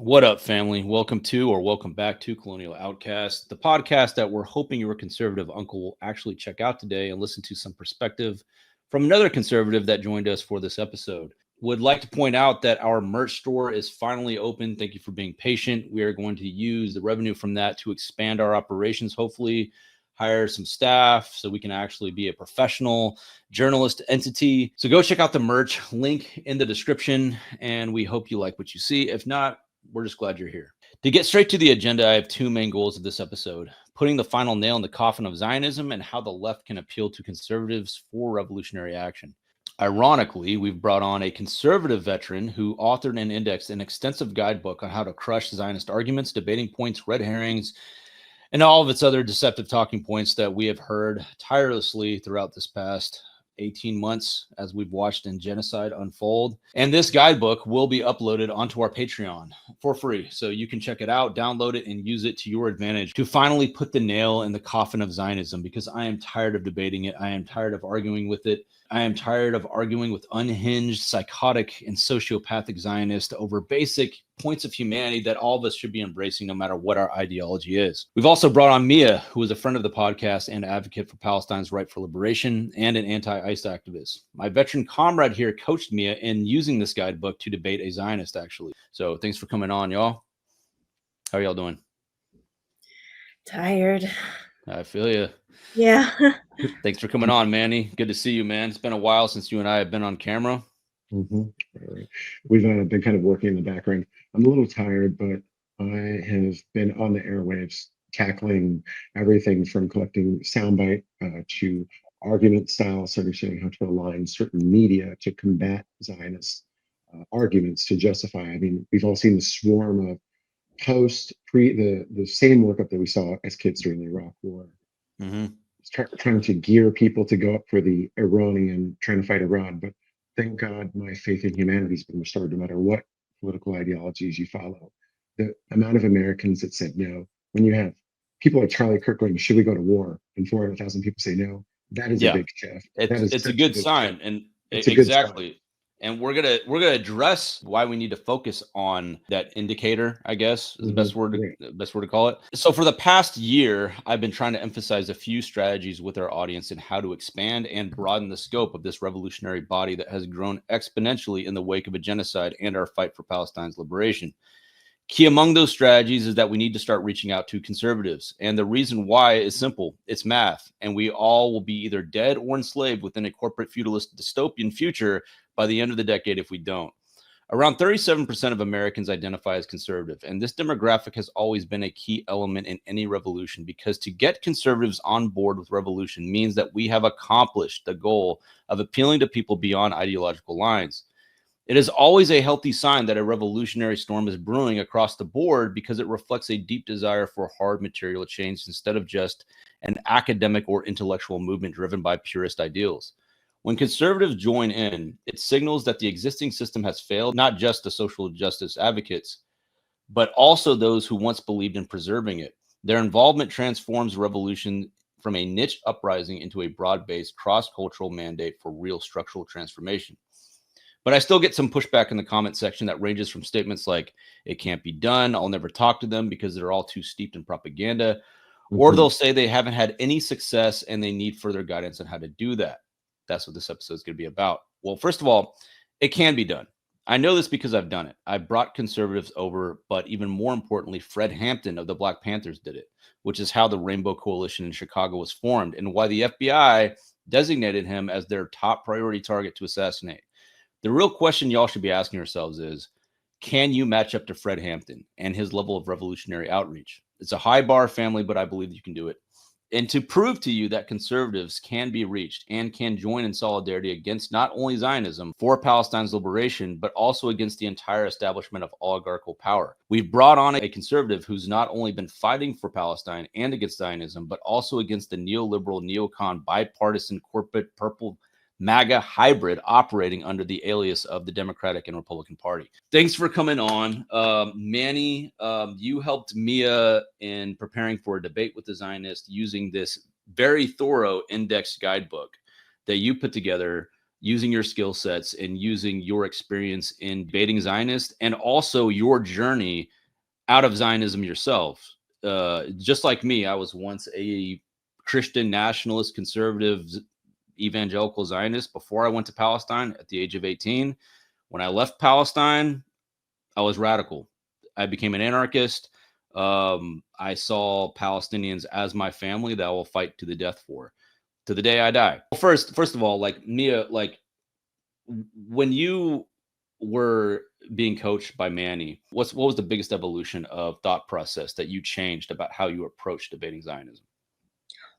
What up, family? Welcome back to Colonial Outcast, the podcast that we're hoping your conservative uncle will actually check out today and listen to some perspective from another conservative that joined us for this episode. Would like to point out that our merch store is finally open. Thank you for being patient. We are going to use the revenue from that to expand our operations, hopefully hire some staff so we can actually be a professional journalist entity. So go check out the merch, link in the description, and we hope you like what you see. If not, we're just glad you're here. To get straight to the agenda, I have two main goals of this episode: putting the final nail in the coffin of Zionism and how the left can appeal to conservatives for revolutionary action. Ironically, we've brought on a conservative veteran who authored and indexed an extensive guidebook on how to crush Zionist arguments, debating points, red herrings, and all of its other deceptive talking points that we have heard tirelessly throughout this past 18 months as we've watched in genocide unfold. And this guidebook will be uploaded onto our Patreon for free. So you can check it out, download it, and use it to your advantage to finally put the nail in the coffin of Zionism, because I am tired of debating it. I am tired of arguing with it. I am tired of arguing with unhinged, psychotic, and sociopathic Zionists over basic points of humanity that all of us should be embracing no matter what our ideology is. We've also brought on Mia, who is a friend of the podcast and advocate for Palestine's right for liberation and an anti-ICE activist. My veteran comrade here coached Mia in using this guidebook to debate a Zionist, actually. So thanks for coming on, y'all. How are y'all doing? Tired. I feel you. Yeah. Thanks for coming on, Manny. Good to see you, man. It's been a while since you and I have been on camera. Mm-hmm. Right. We've been kind of working in the background. I'm a little tired, but I have been on the airwaves tackling everything from collecting soundbite to argument styles, understanding how to align certain media to combat Zionist arguments to justify. I mean, we've all seen the swarm of the same workup that we saw as kids during the Iraq War. Mm-hmm. Trying to gear people to go up for the Iranian, trying to fight Iran, but thank God my faith in humanity has been restored no matter what political ideologies you follow. The amount of Americans that said no, when you have people like Charlie Kirk going, should we go to war? And 400,000 people say no. That is a big shift. It's a good sign. And it's a good sign. And we're gonna address why we need to focus on that indicator, I guess is the best word to call it. So for the past year, I've been trying to emphasize a few strategies with our audience in how to expand and broaden the scope of this revolutionary body that has grown exponentially in the wake of a genocide and our fight for Palestine's liberation. Key among those strategies is that we need to start reaching out to conservatives. And the reason why is simple. It's math. And we all will be either dead or enslaved within a corporate feudalist dystopian future by the end of the decade if we don't. Around 37% of Americans identify as conservative. And this demographic has always been a key element in any revolution, because to get conservatives on board with revolution means that we have accomplished the goal of appealing to people beyond ideological lines. It is always a healthy sign that a revolutionary storm is brewing across the board, because it reflects a deep desire for hard material change instead of just an academic or intellectual movement driven by purist ideals. When conservatives join in, it signals that the existing system has failed, not just the social justice advocates, but also those who once believed in preserving it. Their involvement transforms revolution from a niche uprising into a broad-based cross-cultural mandate for real structural transformation. But I still get some pushback in the comment section that ranges from statements like, it can't be done, I'll never talk to them because they're all too steeped in propaganda, or they'll say they haven't had any success and they need further guidance on how to do that. That's what this episode is going to be about. Well, first of all, it can be done. I know this because I've done it. I brought conservatives over, but even more importantly, Fred Hampton of the Black Panthers did it, which is how the Rainbow Coalition in Chicago was formed and why the FBI designated him as their top priority target to assassinate. The real question y'all should be asking yourselves is, can you match up to Fred Hampton and his level of revolutionary outreach? It's a high bar, family, but I believe you can do it. And to prove to you that conservatives can be reached and can join in solidarity against not only Zionism for Palestine's liberation, but also against the entire establishment of oligarchical power. We've brought on a conservative who's not only been fighting for Palestine and against Zionism, but also against the neoliberal, neocon, bipartisan, corporate, purple MAGA hybrid operating under the alias of the Democratic and Republican Party. Thanks for coming on. Manny, you helped Mia in preparing for a debate with the Zionists using this very thorough index guidebook that you put together using your skill sets and using your experience in debating Zionists and also your journey out of Zionism yourself. Just like me, I was once a Christian nationalist, conservative, evangelical Zionist before I went to Palestine at the age of 18. When I left Palestine, I was radical. I became an anarchist. I saw Palestinians as my family that I will fight to the death for, to the day I die. Well, first of all, like Mia, like when you were being coached by Manny, what was the biggest evolution of thought process that you changed about how you approach debating Zionism?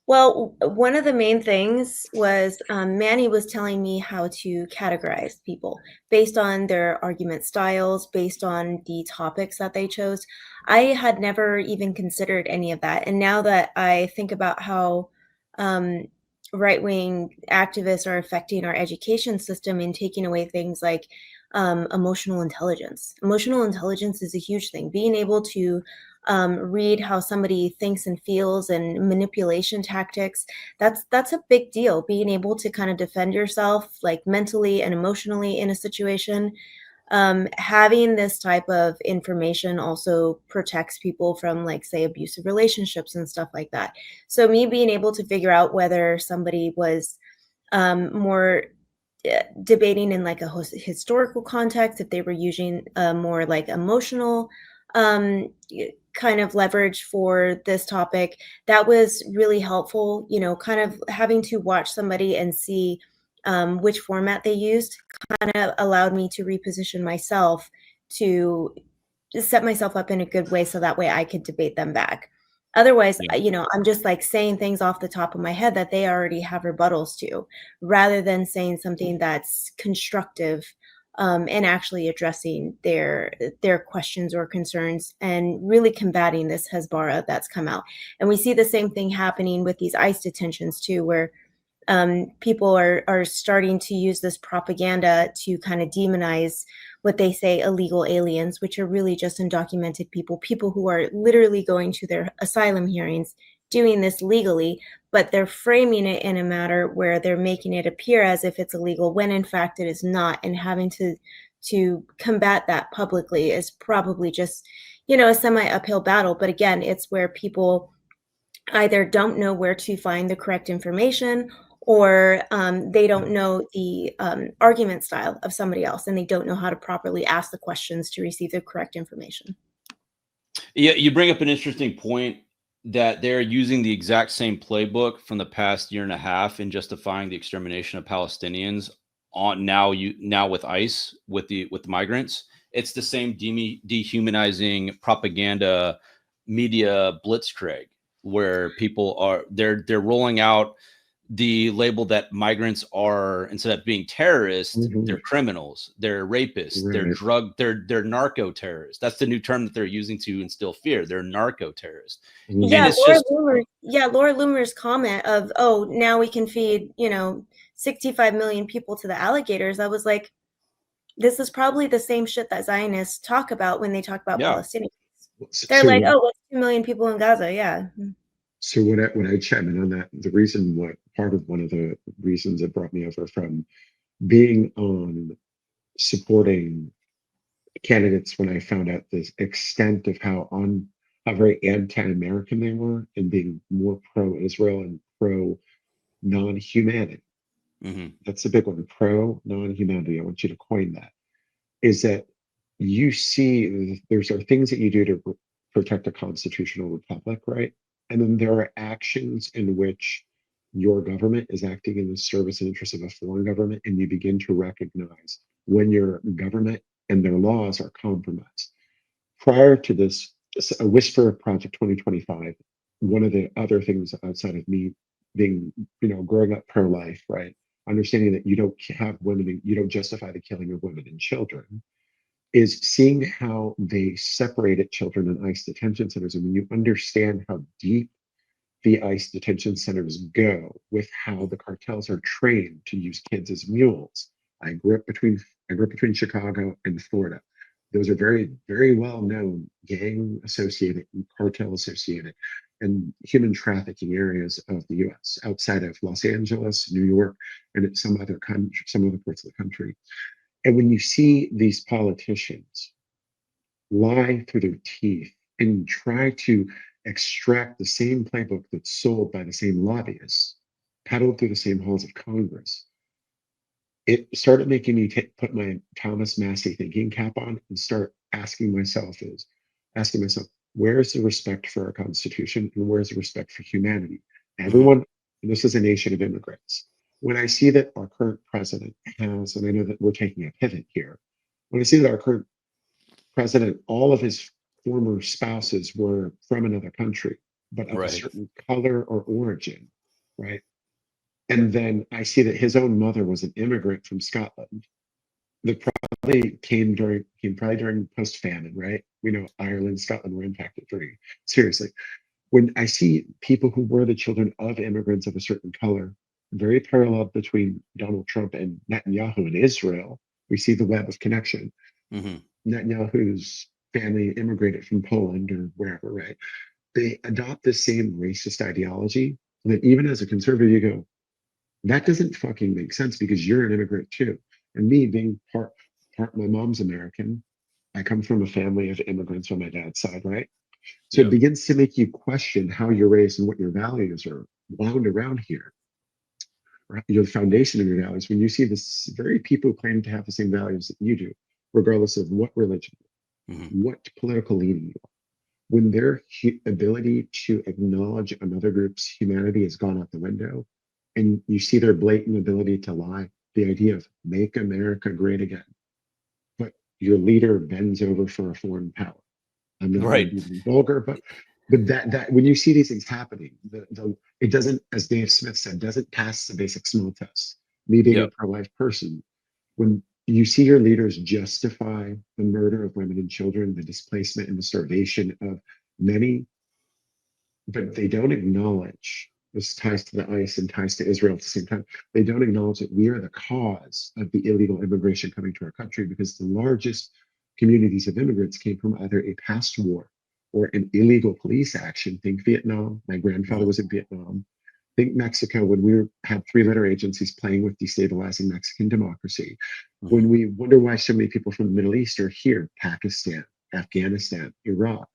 Well, one of the main things was Manny was telling me how to categorize people based on their argument styles, based on the topics that they chose. I had never even considered any of that. And now that I think about how um, right-wing activists are affecting our education system and taking away things like emotional intelligence. Emotional intelligence is a huge thing. Being able to read how somebody thinks and feels and manipulation tactics, that's a big deal. Being able to kind of defend yourself like mentally and emotionally in a situation. Having this type of information also protects people from, like, say, abusive relationships and stuff like that. So me being able to figure out whether somebody was more debating in like a historical context, if they were using a more like emotional kind of leverage for this topic, that was really helpful. You know, kind of having to watch somebody and see which format they used kind of allowed me to reposition myself to set myself up in a good way so that way I could debate them back. Otherwise, Yeah. you know, I'm just like saying things off the top of my head that they already have rebuttals to, rather than saying something that's constructive and actually addressing their questions or concerns and really combating this Hezbollah that's come out. And we see the same thing happening with these ICE detentions too, where people are starting to use this propaganda to kind of demonize what they say illegal aliens, which are really just undocumented people who are literally going to their asylum hearings, doing this legally, but they're framing it in a matter where they're making it appear as if it's illegal when in fact it is not, and having to combat that publicly is probably just, you know, a semi uphill battle. But again, it's where people either don't know where to find the correct information, or they don't know the argument style of somebody else, and they don't know how to properly ask the questions to receive the correct information. Yeah, you bring up an interesting point that they're using the exact same playbook from the past year and a half in justifying the extermination of Palestinians on now with ICE with the migrants. It's the same dehumanizing propaganda media blitzkrieg where people are they're rolling out the label that migrants are, instead of being terrorists, they're criminals, they're rapists, they're narco terrorists. That's the new term that they're using to instill fear. They're narco terrorists. And it's just Laura Loomer's comment of, oh, now we can feed, you know, 65 million people to the alligators. I was like, this is probably the same shit that Zionists talk about when they talk about yeah. Palestinians. They're like, oh, what's 2 million people in Gaza? Yeah. So when I chime in on that, the reason what part of one of the reasons that brought me over from being on supporting candidates when I found out this extent of how very anti-American they were and being more pro-Israel and pro non-humanity. That's a big one, pro non-humanity. I want you to coin that. Is that you see there's are things that you do to protect a constitutional republic, right? And then there are actions in which your government is acting in the service and interest of a foreign government, and you begin to recognize when your government and their laws are compromised. Prior to this, a whisper of Project 2025, one of the other things outside of me being, growing up pro-life, right? Understanding that you don't have women, you don't justify the killing of women and children, is seeing how they separated children in ICE detention centers. And when you understand how deep the ICE detention centers go with how the cartels are trained to use kids as mules. I grew up between Chicago and Florida. Those are very, very well known gang associated and cartel associated and human trafficking areas of the US outside of Los Angeles, New York, and some other country, some other parts of the country. And when you see these politicians lie through their teeth and try to extract the same playbook that's sold by the same lobbyists, peddled through the same halls of Congress, it started making me put my Thomas Massey thinking cap on and start asking myself, where's the respect for our Constitution and where's the respect for humanity? Everyone, and this is a nation of immigrants. When I see that our current president has, and I know that we're taking a pivot here, when I see that our current president, all of his former spouses were from another country, but of a certain color or origin, right? And then I see that his own mother was an immigrant from Scotland that probably came during post-famine, right? We know Ireland, Scotland were impacted very seriously. When I see people who were the children of immigrants of a certain color, very parallel between Donald Trump and Netanyahu in Israel, we see the web of connection. Netanyahu's family immigrated from Poland or wherever, right? They adopt the same racist ideology that even as a conservative, you go, that doesn't fucking make sense because you're an immigrant too. And me being part, my mom's American. I come from a family of immigrants on my dad's side, right? So it begins to make you question how you're raised and what your values are wound around here. Or your foundation of your values. When you see this very people who claim to have the same values that you do, regardless of what religion, what political leaning you are, when their ability to acknowledge another group's humanity has gone out the window, and you see their blatant ability to lie, the idea of make America great again, but your leader bends over for a foreign power. I'm not going to be vulgar, but that when you see these things happening, it doesn't, as Dave Smith said, doesn't pass the basic smell test. Me being a pro-life person, when you see your leaders justify the murder of women and children, the displacement and the starvation of many, but they don't acknowledge, this ties to the ICE and ties to Israel at the same time, they don't acknowledge that we are the cause of the illegal immigration coming to our country because the largest communities of immigrants came from either a past war or an illegal police action. Think Vietnam. My grandfather was in Vietnam. Think Mexico, when we had three-letter agencies playing with destabilizing Mexican democracy. When we wonder why so many people from the Middle East are here, Pakistan, Afghanistan, Iraq.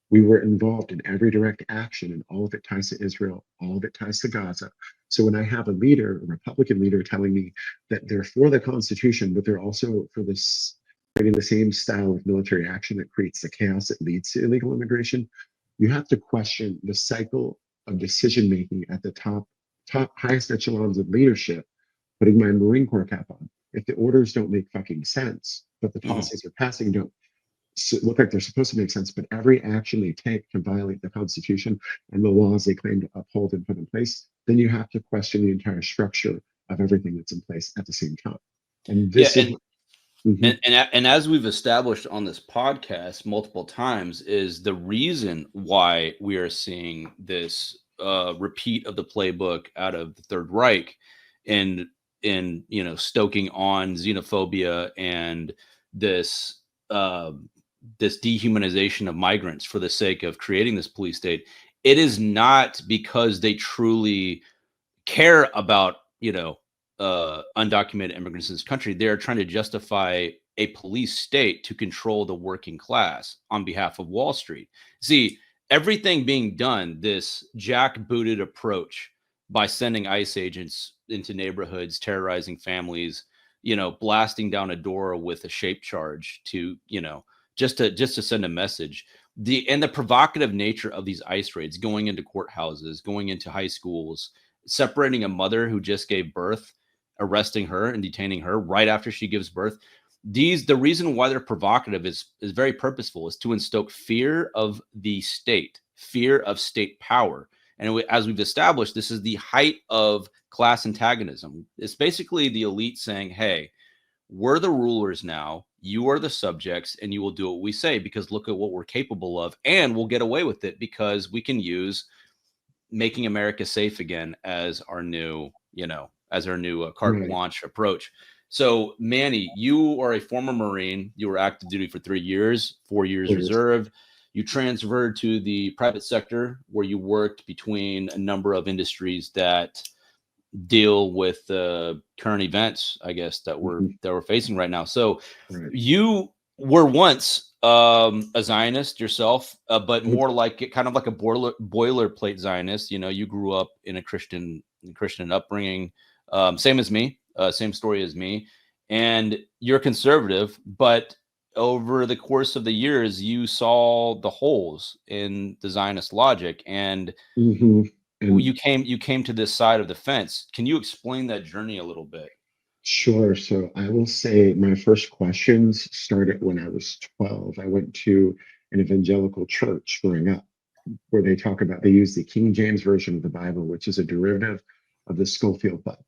We were involved in every direct action, and all of it ties to Israel, all of it ties to Gaza. So when I have a leader, a Republican leader, telling me that they're for the Constitution, but they're also for this, creating the same style of military action that creates the chaos that leads to illegal immigration, you have to question the cycle of decision making at the top highest echelons of leadership. Putting my Marine Corps cap on, if the orders don't make fucking sense, but the policies are passing don't look like they're supposed to make sense, but every action they take can violate the Constitution and the laws they claim to uphold and put in place, then you have to question the entire structure of everything that's in place at the same time. And this is and as we've established on this podcast multiple times, is the reason why we are seeing this repeat of the playbook out of the Third Reich and in stoking on xenophobia and this this dehumanization of migrants for the sake of creating this police state. It is not because they truly care about undocumented immigrants in this country. They're trying to justify a police state to control the working class on behalf of Wall Street. See, everything being done, this jackbooted approach by sending ICE agents into neighborhoods, terrorizing families, blasting down a door with a shape charge to, just to send a message. The provocative nature of these ICE raids, going into courthouses, going into high schools, separating a mother who just gave birth, arresting her and detaining her right after she gives birth. The reason why they're provocative is very purposeful, is to instoke fear of the state, fear of state power. And as we've established, this is the height of class antagonism. It's basically the elite saying, hey, we're the rulers now, you are the subjects, and you will do what we say because look at what we're capable of, and we'll get away with it because we can use making America safe again as our new, carte blanche approach. So, Manny, you are a former Marine. You were active duty for 3 years, 4 years reserve. You transferred to the private sector where you worked between a number of industries that deal with current events, I guess, that we're facing right now. So, you were once a Zionist yourself, but more like kind of like a boilerplate Zionist. You know, you grew up in a Christian upbringing, same as me, same story as me, and you're conservative, but over the course of the years, you saw the holes in the Zionist logic, and you came to this side of the fence. Can you explain that journey a little bit? Sure. So I will say my first questions started when I was 12. I went to an evangelical church growing up where they use the King James Version of the Bible, which is a derivative of the Schofield Bible.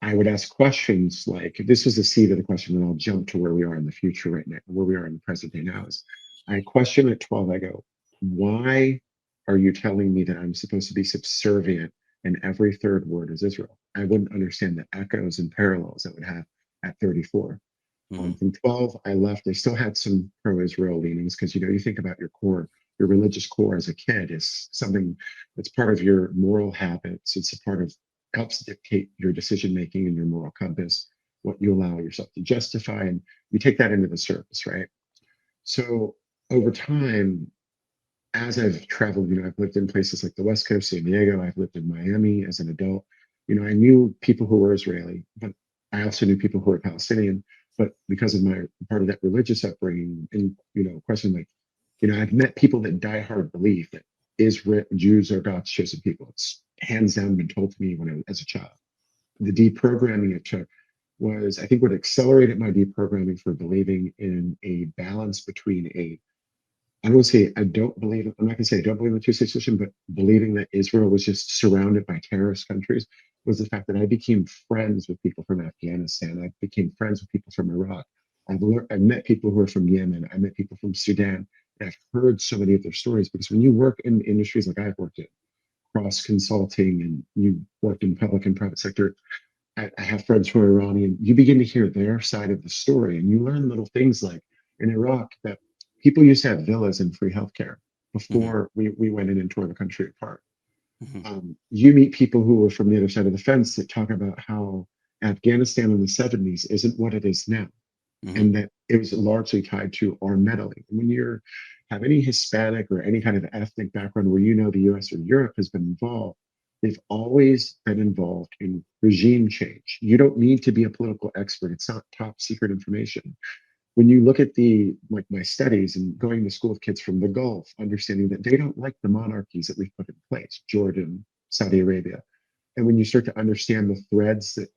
I would ask questions like, this was the seed of the question, and I'll jump to where we are in the future right now, where we are in the present day now. Is I question at 12, I go, why are you telling me that I'm supposed to be subservient and every third word is Israel? I wouldn't understand the echoes and parallels that would have at 34. From 12, I left. I still had some pro-Israel leanings because, you know, you think about your core, your religious core as a kid is something that's part of your moral habits. It's a part of, helps dictate your decision making and your moral compass, what you allow yourself to justify, and you take that into the service, right? So over time, as I've traveled, you know, I've lived in places like the West Coast, San Diego, I've lived in Miami as an adult. You know, I knew people who were Israeli, but I also knew people who were Palestinian. But because of my part of that religious upbringing and, you know, question like, you know, I've met people that die hard believe that Israel, Jews are God's chosen people. It's hands down been told to me when I was as a child. The deprogramming it took was, I think, what accelerated my deprogramming for believing in a balance between I don't say I don't believe, I'm not going to say I don't believe in the two-state solution, but believing that Israel was just surrounded by terrorist countries was the fact that I became friends with people from Afghanistan. I became friends with people from Iraq. I met people who are from Yemen. I met people from Sudan. And I've heard so many of their stories because when you work in industries like I've worked in, cross consulting, and you worked in public and private sector, I have friends who are Iranian. You begin to hear their side of the story, and you learn little things like in Iraq that people used to have villas and free healthcare before we went in and tore the country apart. You meet people who were from the other side of the fence that talk about how Afghanistan in the 70s isn't what it is now, and that it was largely tied to our meddling. When you have any Hispanic or any kind of ethnic background where you know the US or Europe has been involved, they've always been involved in regime change. You don't need to be a political expert. It's not top secret information. When you look at like my studies and going to school with kids from the Gulf, understanding that they don't like the monarchies that we've put in place, Jordan, Saudi Arabia. And when you start to understand the threads that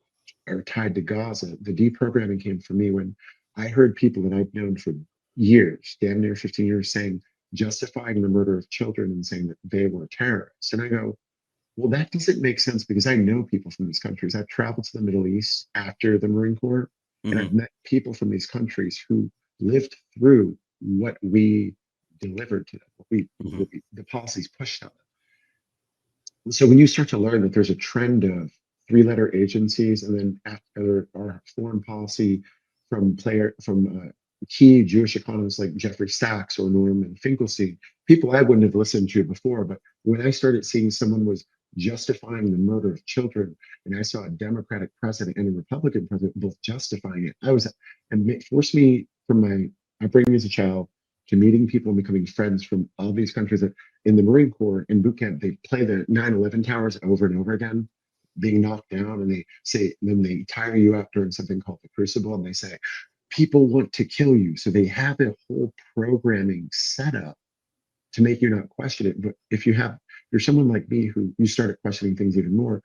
are tied to Gaza, the deprogramming came for me when I heard people that I've known for years, damn near 15 years, saying, justifying the murder of children and saying that they were terrorists. And I go, well, that doesn't make sense because I know people from these countries. I've traveled to the Middle East after the Marine Corps, and I've met people from these countries who lived through what we delivered to them, the policies pushed on them. So when you start to learn that there's a trend of three-letter agencies, and then after our foreign policy from key Jewish economists like Jeffrey Sachs or Norman Finkelstein, people I wouldn't have listened to before, but when I started seeing someone was justifying the murder of children, and I saw a Democratic president and a Republican president both justifying it, and it forced me from my upbringing as a child to meeting people and becoming friends from all these countries that in the Marine Corps, in boot camp, they play the 9/11 towers over and over again, being knocked down, and they say, and then they tire you out during something called the crucible, and they say, people want to kill you. So they have a whole programming set up to make you not question it. But if you're someone like me who you started questioning things even more,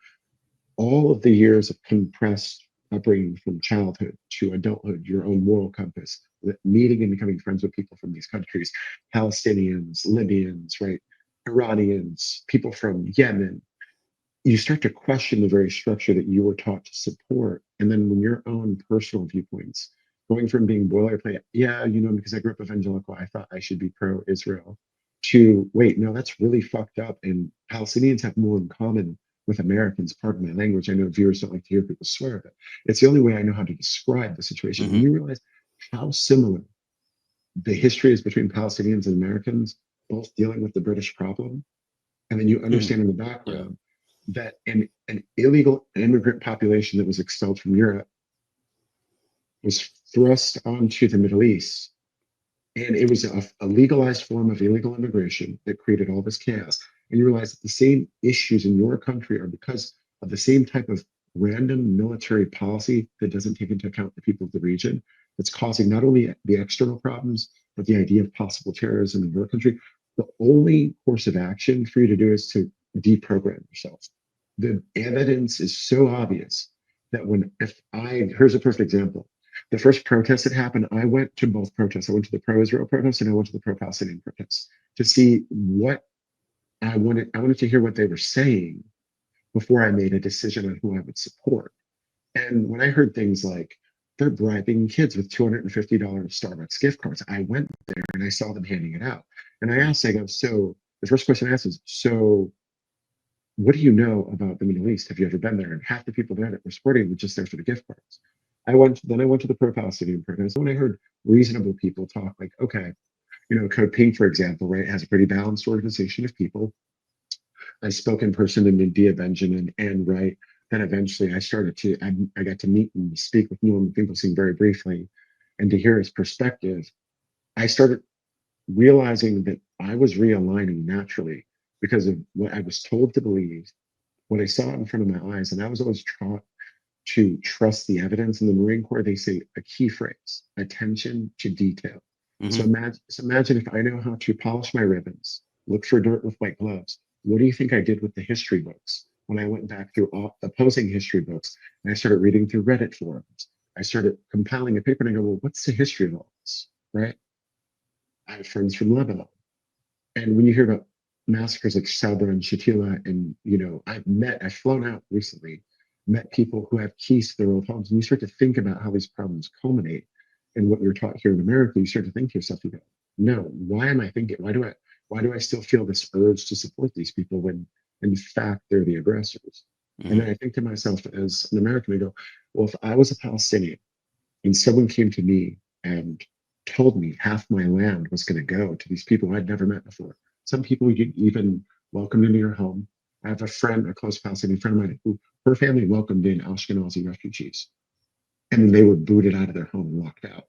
all of the years of compressed upbringing from childhood to adulthood, your own moral compass, meeting and becoming friends with people from these countries, Palestinians, Libyans, right, Iranians, people from Yemen, you start to question the very structure that you were taught to support. And then when your own personal viewpoints, going from being boilerplate, yeah, you know, because I grew up evangelical, I thought I should be pro-Israel, to wait, no, that's really fucked up. And Palestinians have more in common with Americans. Pardon my language. I know viewers don't like to hear people swear, but it's the only way I know how to describe the situation. When you realize how similar the history is between Palestinians and Americans, both dealing with the British problem, and then you understand in the background that an illegal immigrant population that was expelled from Europe was thrust onto the Middle East. And it was a legalized form of illegal immigration that created all this chaos. And you realize that the same issues in your country are because of the same type of random military policy that doesn't take into account the people of the region, that's causing not only the external problems, but the idea of possible terrorism in your country. The only course of action for you to do is to deprogram yourself. The evidence is so obvious that here's a perfect example. The first protest that happened, I went to both protests. I went to the pro-Israel protest and I went to the pro-Palestinian protest to see what I wanted. I wanted to hear what they were saying before I made a decision on who I would support. And when I heard things like they're bribing kids with $250 Starbucks gift cards, I went there and I saw them handing it out. And I asked, so the first question I asked is, so what do you know about the Middle East? Have you ever been there? And half the people there that were supporting were just there for the gift cards. I went to the pro-Palestinian protest. When I heard reasonable people talk, like, okay, Code Pink, for example, right, has a pretty balanced organization of people. I spoke in person to Medea Benjamin and right. Then eventually I got to meet and speak with Numan Finkelstein very briefly, and to hear his perspective, I started realizing that I was realigning naturally because of what I was told to believe, what I saw in front of my eyes, and I was always taught to trust the evidence. In the Marine Corps, they say a key phrase: attention to detail. So imagine if I know how to polish my ribbons, look for dirt with white gloves. What do you think I did with the history books? When I went back through all opposing history books and I started reading through Reddit forums, I started compiling a paper and I go, well, what's the history of all this, right? I have friends from Lebanon. And when you hear about massacres like Sabra and Shatila, and I've flown out recently, met people who have keys to their old homes, and you start to think about how these problems culminate and what you're taught here in America. You start to think to yourself, you go, no, why am I thinking? Why do I still feel this urge to support these people when in fact they're the aggressors? And then I think to myself as an American, I go, well, if I was a Palestinian and someone came to me and told me half my land was going to go to these people I'd never met before, some people you even welcomed into your home. I have a close Palestinian friend of mine who her family welcomed in Ashkenazi refugees, and then they were booted out of their home and locked out.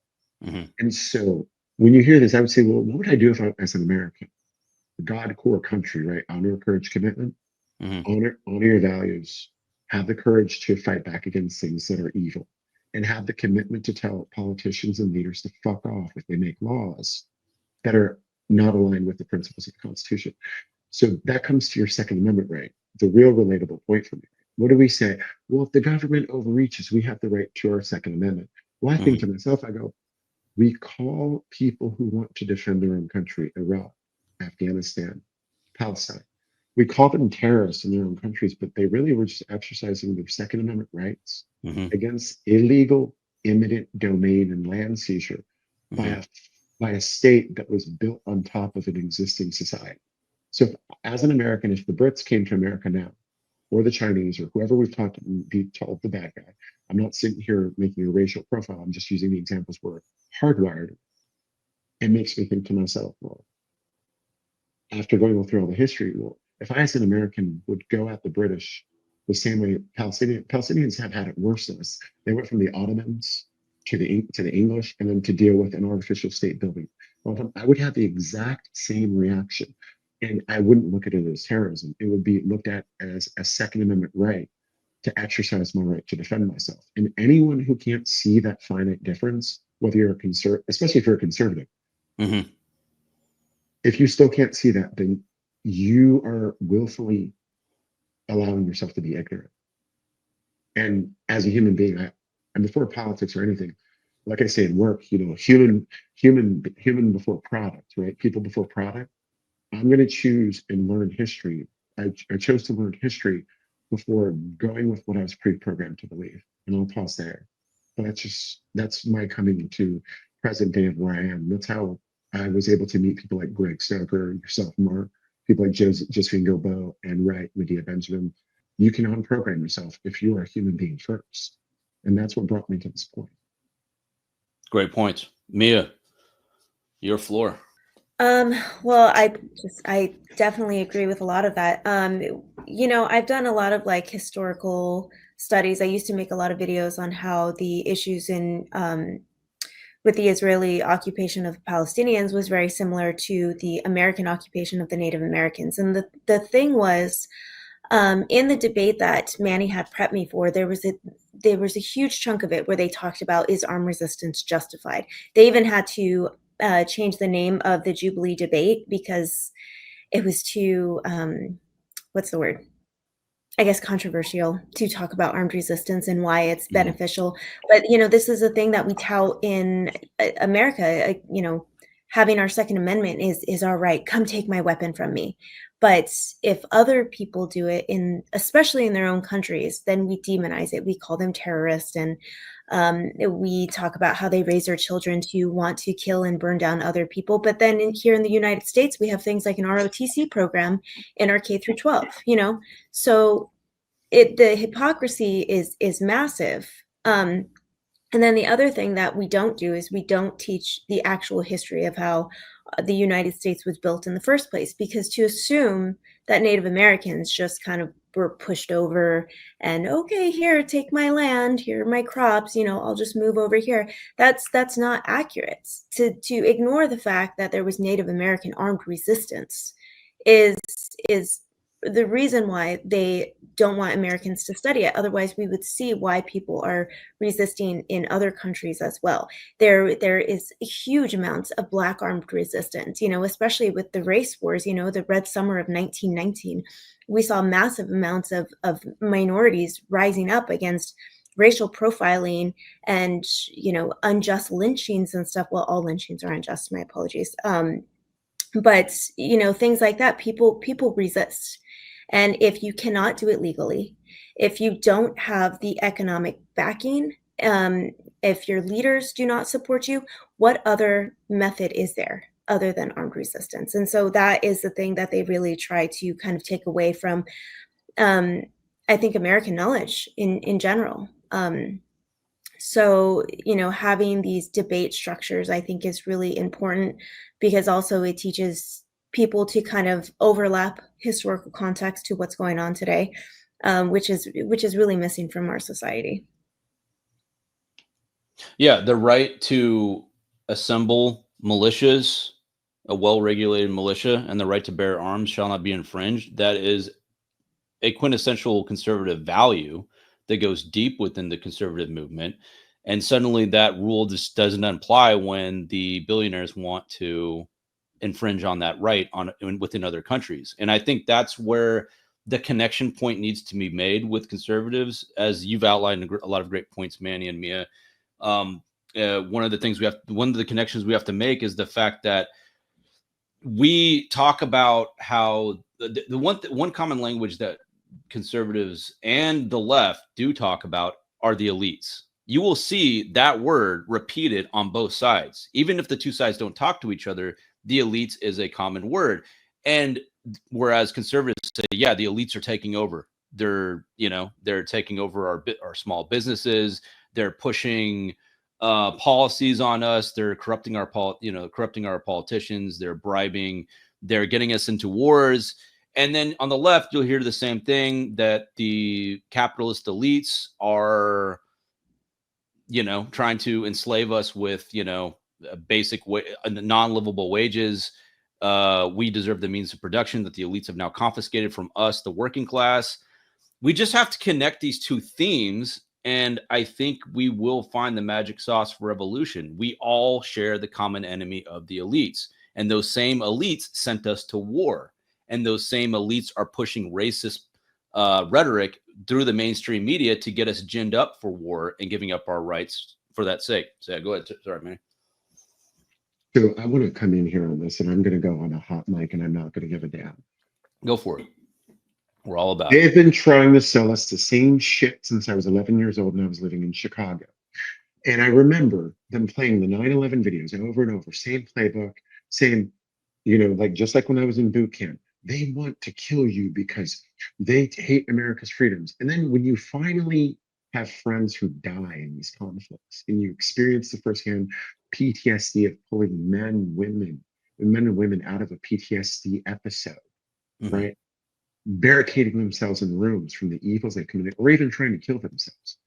And so when you hear this, I would say, well, what would I do if I, as an American? God core country, right? Honor, courage, commitment. Honor your values. Have the courage to fight back against things that are evil, and have the commitment to tell politicians and leaders to fuck off if they make laws that are not aligned with the principles of the Constitution. So that comes to your Second Amendment right, the real relatable point for me. What do we say? Well, if the government overreaches, we have the right to our Second Amendment. Well, I think to myself, I go, we call people who want to defend their own country, Iraq, Afghanistan, Palestine, we call them terrorists in their own countries, but they really were just exercising their Second Amendment rights against illegal eminent domain and land seizure by a state that was built on top of an existing society. So as an American, if the Brits came to America now, or the Chinese, or whoever we've talked to be told the bad guy, I'm not sitting here making a racial profile, I'm just using the examples where hardwired. It makes me think to myself, well, after going through all the history, well, if I as an American would go at the British the same way Palestinians have had it worse than us. They went from the Ottomans to the English and then to deal with an artificial state building. Well, I would have the exact same reaction. And I wouldn't look at it as terrorism. It would be looked at as a Second Amendment right to exercise my right to defend myself. And anyone who can't see that finite difference, whether you're a conservative, especially if you're a conservative, if you still can't see that, then you are willfully allowing yourself to be ignorant. And as a human being, I'm before politics or anything, like I say in work, human before product, right? People before product. I'm going to choose and learn history. I chose to learn history before going with what I was pre-programmed to believe. And I'll pause there. But that's my coming into present day of where I am. That's how I was able to meet people like Greg Stoker, yourself, Mark, people like Josephine Gilbo, and Medea Benjamin. You can unprogram yourself if you are a human being first. And that's what brought me to this point. Great point. Mia, your floor. Well, I definitely agree with a lot of that. You know, I've done a lot of like historical studies. I used to make a lot of videos on how the issues in with the Israeli occupation of Palestinians was very similar to the American occupation of the Native Americans. And the thing was, in the debate that Manny had prepped me for, there was a huge chunk of it where they talked about, is armed resistance justified? They even had to change the name of the Jubilee debate because it was too what's the word? I guess controversial to talk about armed resistance and why it's beneficial. But you know, this is a thing that we tout in America. You know, having our Second Amendment is our right. Come take my weapon from me. But if other people do it especially in their own countries, then we demonize it. We call them terrorists, and we talk about how they raise their children to want to kill and burn down other people. But then here in the United States, we have things like an ROTC program in our K through 12. You know, so the hypocrisy is massive. And then the other thing that we don't do is we don't teach the actual history of how the United States was built in the first place, because to assume that Native Americans just kind of were pushed over and, okay, here, take my land, here are my crops, you know, I'll just move over here. That's not accurate. To ignore the fact that there was Native American armed resistance is the reason why they don't want Americans to study it. Otherwise, we would see why people are resisting in other countries as well. There is huge amounts of Black armed resistance, you know, especially with the race wars, you know, the Red Summer of 1919. We saw massive amounts of minorities rising up against racial profiling and, you know, unjust lynchings and stuff. Well, all lynchings are unjust, my apologies. But, you know, things like that, people resist. And if you cannot do it legally, if you don't have the economic backing, if your leaders do not support you, what other method is there other than armed resistance? And so that is the thing that they really try to kind of take away from, I think, American knowledge in general. So, you know, having these debate structures, I think, is really important, because also it teaches people to kind of overlap historical context to what's going on today, which is really missing from our society. Yeah, the right to assemble militias, a well-regulated militia, and the right to bear arms shall not be infringed. That is a quintessential conservative value that goes deep within the conservative movement. And suddenly that rule just doesn't apply when the billionaires want to infringe on that right within other countries. And I think that's where the connection point needs to be made with conservatives, as you've outlined a lot of great points, Manny and Mia. One of the connections we have to make is the fact that we talk about how the one common language that conservatives and the left do talk about are the elites. You will see that word repeated on both sides. Even if the two sides don't talk to each other, the elites is a common word. And whereas conservatives say, yeah, the elites are taking over. They're taking over our small businesses. They're pushing policies on us. They're corrupting our politicians. They're bribing. They're getting us into wars. And then on the left, you'll hear the same thing, that the capitalist elites are, trying to enslave us with, basic non-livable wages. We deserve the means of production that the elites have now confiscated from us, the working class. We just have to connect these two themes, and I think we will find the magic sauce for revolution. We all share the common enemy of the elites, and those same elites sent us to war. And those same elites are pushing racist rhetoric through the mainstream media to get us ginned up for war and giving up our rights for that sake. So go ahead. Sorry, Manny. So I want to come in here on this, and I'm going to go on a hot mic, and I'm not going to give a damn. Go for it. We're all about They've been trying to sell us the same shit since I was 11 years old and I was living in Chicago. And I remember them playing the 9/11 videos over and over, same playbook, same, like just like when I was in boot camp. They want to kill you because they hate America's freedoms. And then when you finally have friends who die in these conflicts and you experience the firsthand PTSD of pulling men and women out of a PTSD episode, Mhm. right? Barricading themselves in rooms from the evils they committed, or even trying to kill themselves.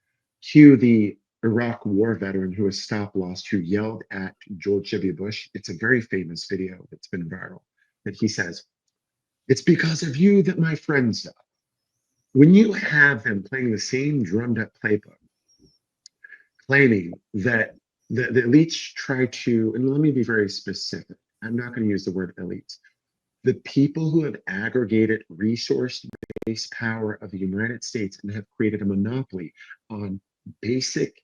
Cue the Iraq war veteran who was stop lost, who yelled at George W. Bush. It's a very famous video that's been viral. That he says, "It's because of you that my friends died." When you have them playing the same drummed up playbook, claiming that the elites try to, and let me be very specific, I'm not going to use the word elites, the people who have aggregated resource-based power of the United States and have created a monopoly on basic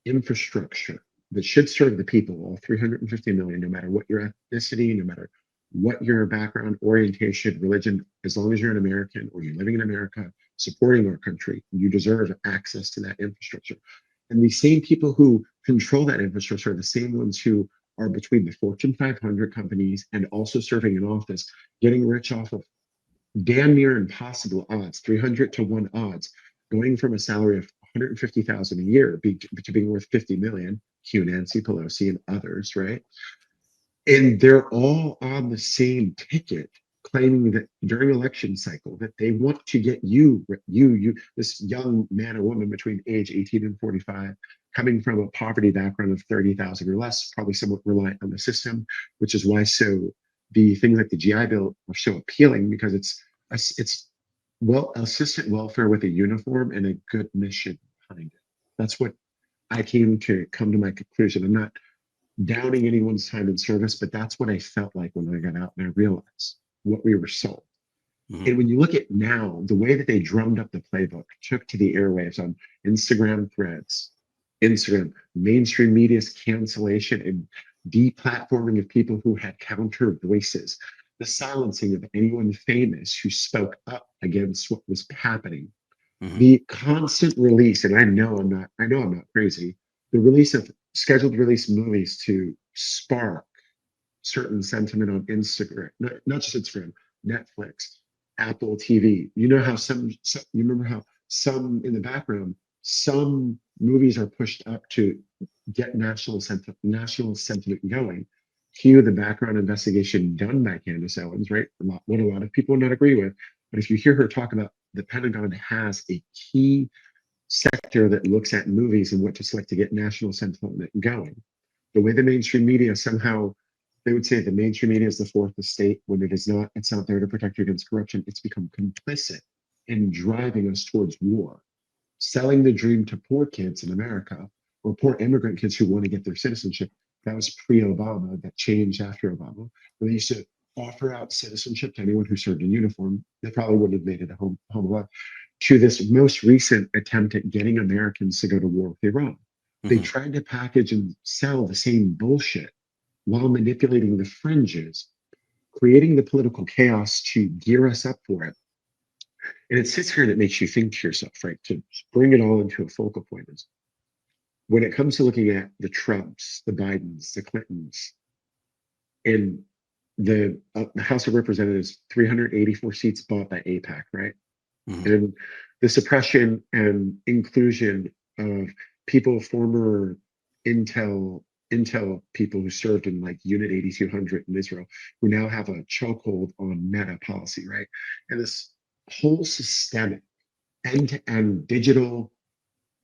infrastructure that should serve the people, all 350 million, no matter what your ethnicity, no matter what your background, orientation, religion, as long as you're an American or you're living in America, supporting our country, you deserve access to that infrastructure. And the same people who control that infrastructure are the same ones who are between the Fortune 500 companies and also serving in office, getting rich off of damn near impossible odds, 300 to 1 odds, going from a salary of 150,000 a year to being worth 50 million, Q Nancy Pelosi and others, right? And they're all on the same ticket, claiming that during election cycle that they want to get this young man or woman between age 18 and 45, coming from a poverty background of 30,000 or less, probably somewhat reliant on the system, which is why the things like the GI Bill are so appealing, because it's assistant welfare with a uniform and a good mission behind it. That's what I came to come to my conclusion. I'm not downing anyone's time and service, but that's what I felt like when I got out and I realized what we were sold. Mhm. And when you look at now, the way that they drummed up the playbook, took to the airwaves on Instagram threads, Instagram, mainstream media's cancellation and deplatforming of people who had counter voices, the silencing of anyone famous who spoke up against what was happening, Mhm. the constant release, and I know I'm not crazy, the release of scheduled release movies to spark certain sentiment on Instagram, not just Instagram, Netflix, Apple TV. You know how you remember how some in the background, some movies are pushed up to get national sentiment going. Cue the background investigation done by Candace Owens, right? What a lot of people not agree with. But if you hear her talk about the Pentagon has a key sector that looks at movies and what to select to get national sentiment going. The way the mainstream media somehow, they would say the mainstream media is the fourth estate when it is not. It's not there to protect you against corruption. It's become complicit in driving us towards war, selling the dream to poor kids in America or poor immigrant kids who want to get their citizenship. That was pre-Obama. That changed after Obama. When they used to offer out citizenship to anyone who served in uniform, they probably wouldn't have made it a home alive, to this most recent attempt at getting Americans to go to war with Iran. They Mhm. tried to package and sell the same bullshit while manipulating the fringes, creating the political chaos to gear us up for it. And it sits here and it makes you think to yourself, right? To bring it all into a focal point is when it comes to looking at the Trumps, the Bidens, the Clintons, and the House of Representatives, 384 seats bought by APAC, right? Mhm. And the suppression and inclusion of people, former Intel people who served in like Unit 8200 in Israel, who now have a chokehold on meta policy, right? And this whole systemic end-to-end digital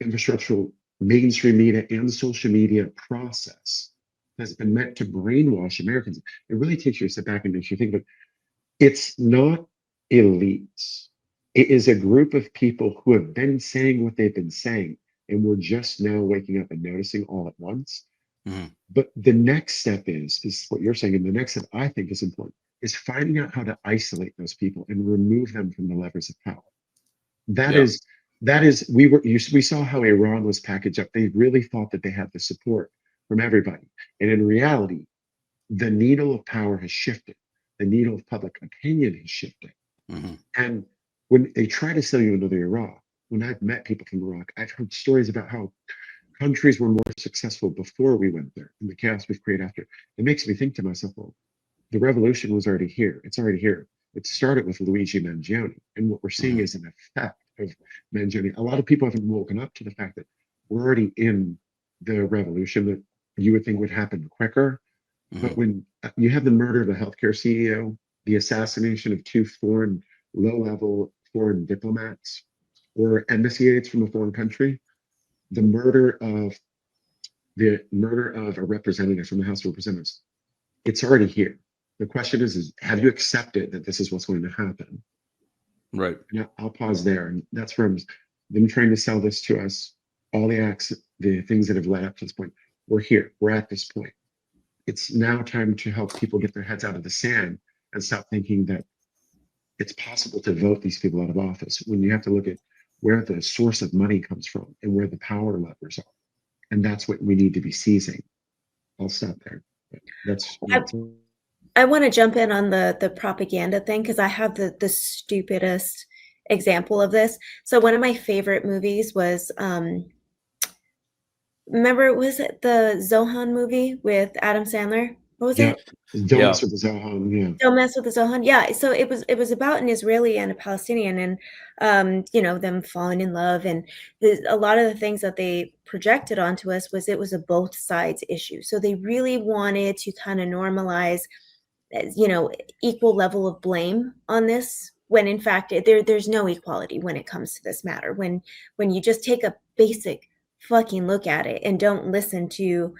infrastructural mainstream media and social media process has been meant to brainwash Americans. It really takes you a step back and makes you think about it's not elites. It is a group of people who have been saying what they've been saying, and we're just now waking up and noticing all at once. Mhm. But the next step is what you're saying, and the next step I think is important is finding out how to isolate those people and remove them from the levers of power. That Yeah. is we saw how Iran was packaged up. They really thought that they had the support from everybody, and in reality, the needle of power has shifted. The needle of public opinion has shifted. Mhm. And when they try to sell you another Iraq, when I've met people from Iraq, I've heard stories about how countries were more successful before we went there and the chaos we've created after. It makes me think to myself, well, the revolution was already here. It's already here. It started with Luigi Mangione. And what we're seeing is an effect of Mangione. A lot of people haven't woken up to the fact that we're already in the revolution that you would think would happen quicker. But when you have the murder of a healthcare CEO, the assassination of two low-level foreign diplomats or embassy aides from a foreign country, the murder of a representative from the House of Representatives, it's already here. The question is have you accepted that this is what's going to happen? Right. Now, I'll pause there, and that's from them trying to sell this to us. All the acts, the things that have led up to this point. We're here. We're at this point. It's now time to help people get their heads out of the sand and stop thinking that it's possible to vote these people out of office when you have to look at where the source of money comes from and where the power levers are. And that's what we need to be seizing. I'll stop there. That's I want to jump in on the propaganda thing because I have the stupidest example of this. So one of my favorite movies was remember, was it the Zohan movie with Adam Sandler? What was it? Don't mess with the Zohan. Yeah. Don't mess with the Zohan. Yeah. So it was about an Israeli and a Palestinian, and them falling in love, and a lot of the things that they projected onto us was it was a both sides issue. So they really wanted to kind of normalize, equal level of blame on this, when in fact there's no equality when it comes to this matter. When you just take a basic fucking look at it and don't listen to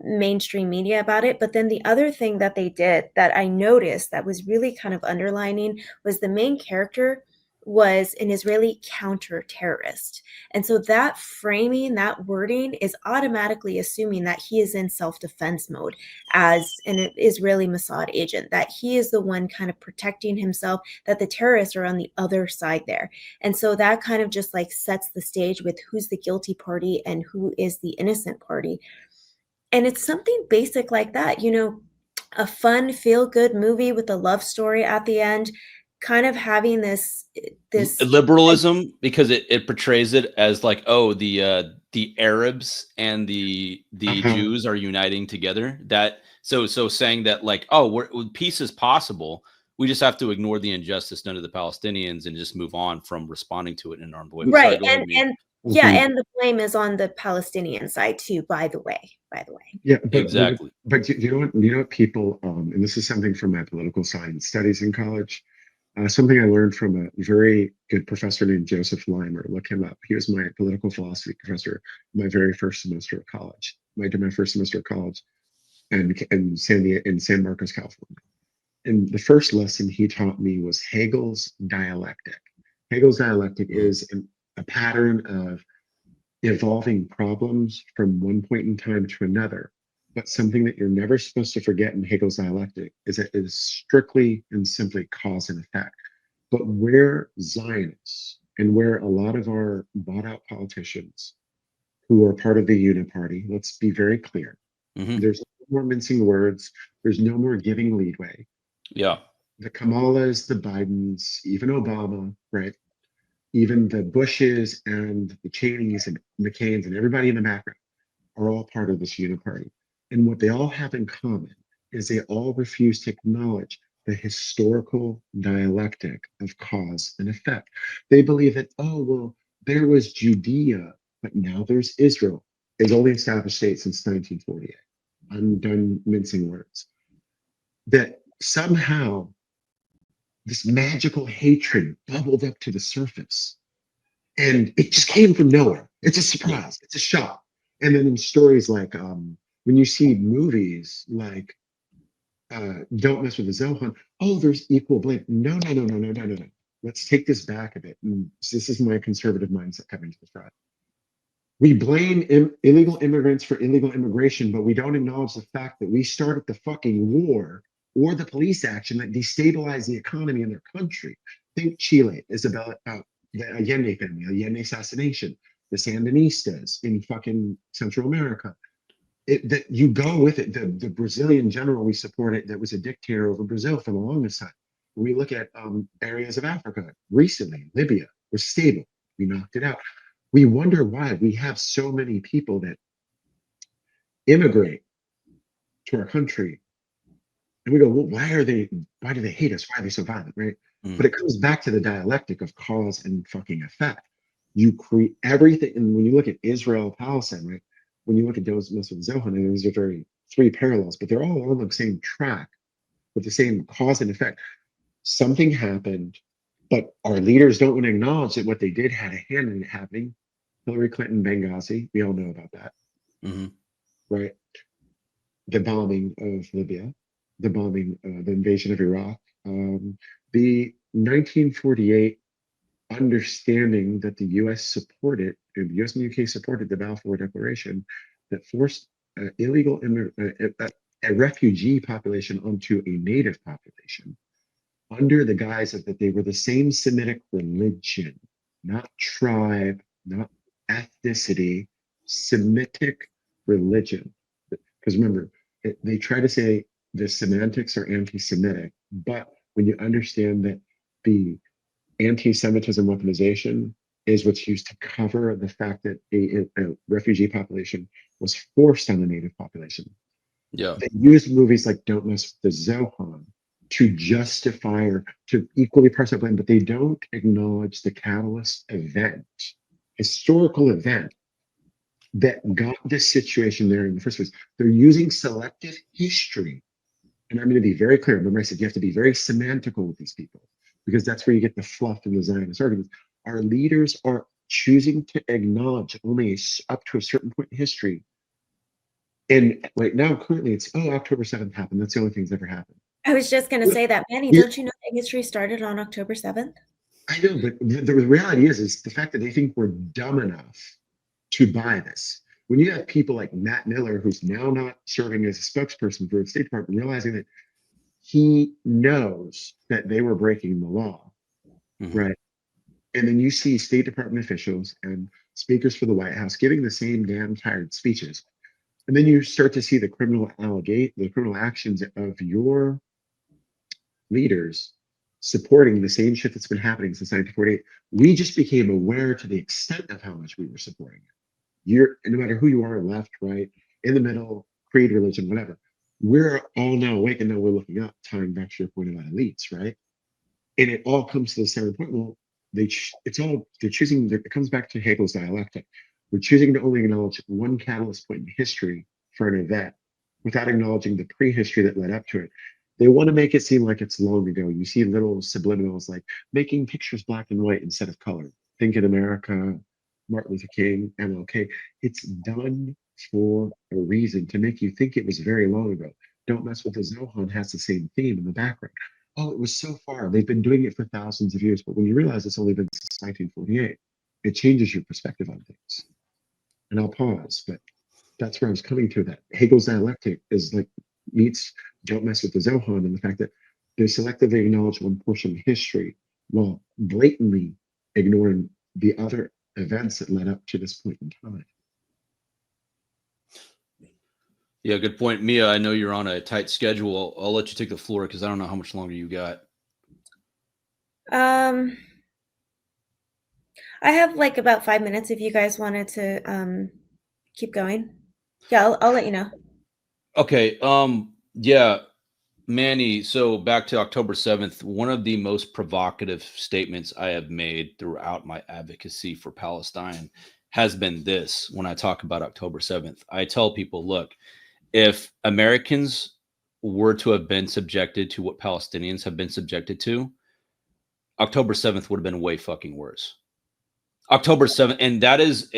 mainstream media about it. But then the other thing that they did that I noticed that was really kind of underlining was the main character was an Israeli counter-terrorist. And so that framing, that wording is automatically assuming that he is in self-defense mode as an Israeli Mossad agent, that he is the one kind of protecting himself, that the terrorists are on the other side there. And so that kind of just like sets the stage with who's the guilty party and who is the innocent party. And it's something basic like that, a fun, feel-good movie with a love story at the end, kind of having this liberalism, because it portrays it as like, oh, the Arabs and the Jews are uniting together. That so saying that like, oh, peace is possible. We just have to ignore the injustice done to the Palestinians and just move on from responding to it in an armed way. Right. Sorry, and the blame is on the Palestinian side too, by the way. Yeah, exactly. But you know what people, and this is something from my political science studies in college, something I learned from a very good professor named Joseph Limer. Look him up. He was my political philosophy professor my very first semester of college. I did my first semester of college in San Marcos, California. And the first lesson he taught me was Hegel's dialectic. Hegel's dialectic is a pattern of evolving problems from one point in time to another. But something that you're never supposed to forget in Hegel's dialectic is that it is strictly and simply cause and effect. But where Zionists and where a lot of our bought out politicians who are part of the Uniparty, let's be very clear, there's no more mincing words, there's no more giving leadway. Yeah. The Kamalas, the Bidens, even Obama, right? Even the Bushes and the Cheneys and McCains and everybody in the background are all part of this uniparty. And what they all have in common is they all refuse to acknowledge the historical dialectic of cause and effect. They believe that, oh, well, there was Judea, but now there's Israel. It's only established state since 1948. I'm done mincing words. That somehow this magical hatred bubbled up to the surface. And it just came from nowhere. It's a surprise. It's a shock. And then in stories like when you see movies like Don't Mess with the Zohan, oh, there's equal blame. No. Let's take this back a bit. And this is my conservative mindset coming to the front. We blame illegal immigrants for illegal immigration, but we don't acknowledge the fact that we started the fucking war or the police action that destabilized the economy in their country. Think Chile, Isabella, the Allende family, Allende assassination, the Sandinistas in fucking Central America. That you go with it. The Brazilian general we supported that was a dictator over Brazil for the longest time. We look at areas of Africa recently, Libya was stable. We knocked it out. We wonder why we have so many people that immigrate to our country And we go, well, why do they hate us? Why are they so violent, right? But it comes back to the dialectic of cause and fucking effect. You create everything, and when you look at Israel, Palestine, right? When you look at those with Zohan, and these are very three parallels, but they're all on the same track with the same cause and effect. Something happened, but our leaders don't want to acknowledge that what they did had a hand in it happening. Hillary Clinton, Benghazi, we all know about that, right? The bombing of Libya, the bombing, the invasion of Iraq, the 1948 understanding that the U.S. supported, and the U.S. and the U.K. supported the Balfour Declaration that forced a refugee population onto a native population under the guise of that they were the same Semitic religion, not tribe, not ethnicity, Semitic religion. Because remember, they try to say the semantics are anti-Semitic, but when you understand that the anti-Semitism weaponization is what's used to cover the fact that a refugee population was forced on the native population. Yeah. They use movies like Don't Mess with the Zohan to justify or to equally parse out blame, but they don't acknowledge the catalyst event, historical event that got this situation there in the first place. They're using selective history. And I'm going to be very clear. Remember, I said you have to be very semantical with these people because that's where you get the fluff and the Zionist arguments. Our leaders are choosing to acknowledge only up to a certain point in history. And right now, currently, it's, oh, October 7th happened. That's the only thing that's ever happened. I was just going to say that, Manny, Yeah. don't you know that history started on October 7th? I know, but the reality is the fact that they think we're dumb enough to buy this. When you have people like Matt Miller, who's now not serving as a spokesperson for the State Department, realizing that he knows that they were breaking the law, right? And then you see State Department officials and speakers for the White House giving the same damn tired speeches. And then you start to see the criminal actions of your leaders supporting the same shit that's been happening since 1948. We just became aware to the extent of how much we were supporting it. No matter who you are, left, right, in the middle, creed, religion, whatever. We're all now awake and now we're looking up, tying back to your point about elites, right? And it all comes to the same point. Well, they're choosing. It comes back to Hegel's dialectic. We're choosing to only acknowledge one catalyst point in history for an event, without acknowledging the prehistory that led up to it. They want to make it seem like it's long ago. You see little subliminals like making pictures black and white instead of color. Think in America, Martin Luther King, MLK. It's done for a reason to make you think it was very long ago. Don't Mess with the Zohan has the same theme in the background. Oh, it was so far. They've been doing it for thousands of years. But when you realize it's only been since 1948, it changes your perspective on things. And I'll pause, but that's where I was coming to. That Hegel's dialectic is like meets Don't Mess with the Zohan, and the fact that they selectively acknowledge one portion of history while blatantly ignoring the other events that led up to this point in time. Yeah, good point. Mia, I know you're on a tight schedule. I'll let you take the floor because I don't know how much longer you got. I have like about 5 minutes if you guys wanted to keep going. Yeah, I'll let you know. Okay. Yeah, Manny, so back to October 7th, one of the most provocative statements I have made throughout my advocacy for Palestine has been this. When I talk about October 7th, I tell people, look, if Americans were to have been subjected to what Palestinians have been subjected to, October 7th would have been way fucking worse. October 7th, and that is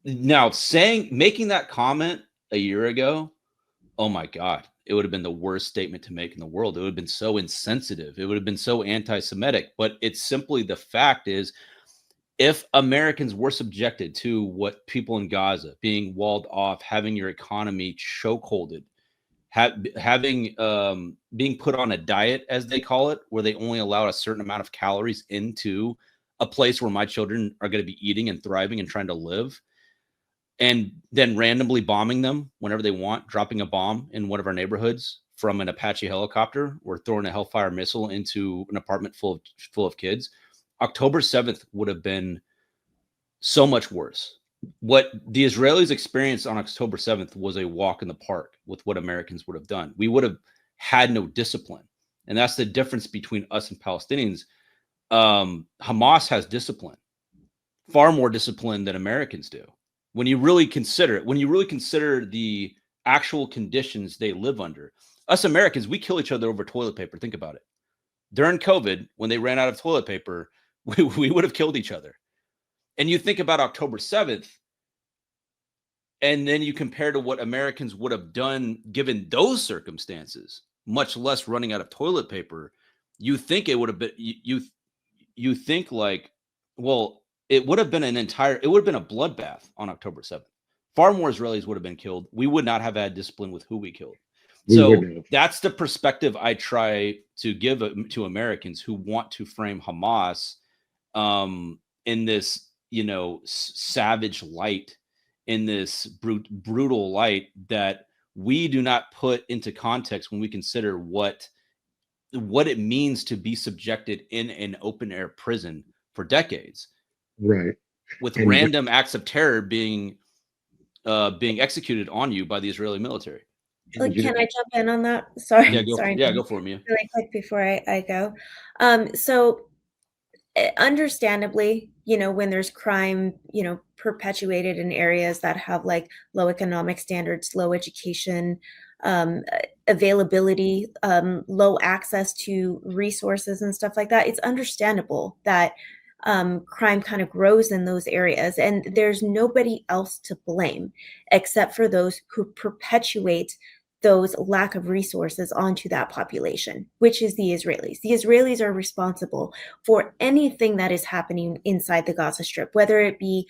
making that comment a year ago, oh my God, it would have been the worst statement to make in the world. It would have been so insensitive. It would have been so anti-Semitic. But it's simply the fact is, if Americans were subjected to what people in Gaza, being walled off, having your economy chokeholded, having being put on a diet, as they call it, where they only allow a certain amount of calories into a place where my children are going to be eating and thriving and trying to live, and then randomly bombing them whenever they want, dropping a bomb in one of our neighborhoods from an Apache helicopter, or throwing a Hellfire missile into an apartment full of kids. October 7th would have been so much worse. What the Israelis experienced on October 7th was a walk in the park with what Americans would have done. We would have had no discipline. And that's the difference between us and Palestinians. Hamas has discipline, far more discipline than Americans do. When you really consider it, when you really consider the actual conditions they live under, us Americans, we kill each other over toilet paper. Think about it. During COVID, when they ran out of toilet paper, we would have killed each other. And you think about October 7th, and then you compare to what Americans would have done given those circumstances, much less running out of toilet paper. You think it would have been, you think like, well, it would have been a bloodbath on October 7th. Far more Israelis would have been killed. We would not have had discipline with who we killed. So that's the perspective I try to give to Americans who want to frame Hamas in this, savage light, in this brutal light that we do not put into context when we consider what it means to be subjected in an open air prison for decades, right? With random acts of terror being executed on you by the Israeli military. Like, can I jump in on that? Sorry. Yeah, go sorry. For it, Mia. Really quick before I go. So understandably, when there's crime, perpetuated in areas that have like low economic standards, low education, availability, low access to resources and stuff like that, it's understandable that crime kind of grows in those areas, and there's nobody else to blame except for those who perpetuate those lack of resources onto that population, which is the Israelis. The Israelis are responsible for anything that is happening inside the Gaza Strip, whether it be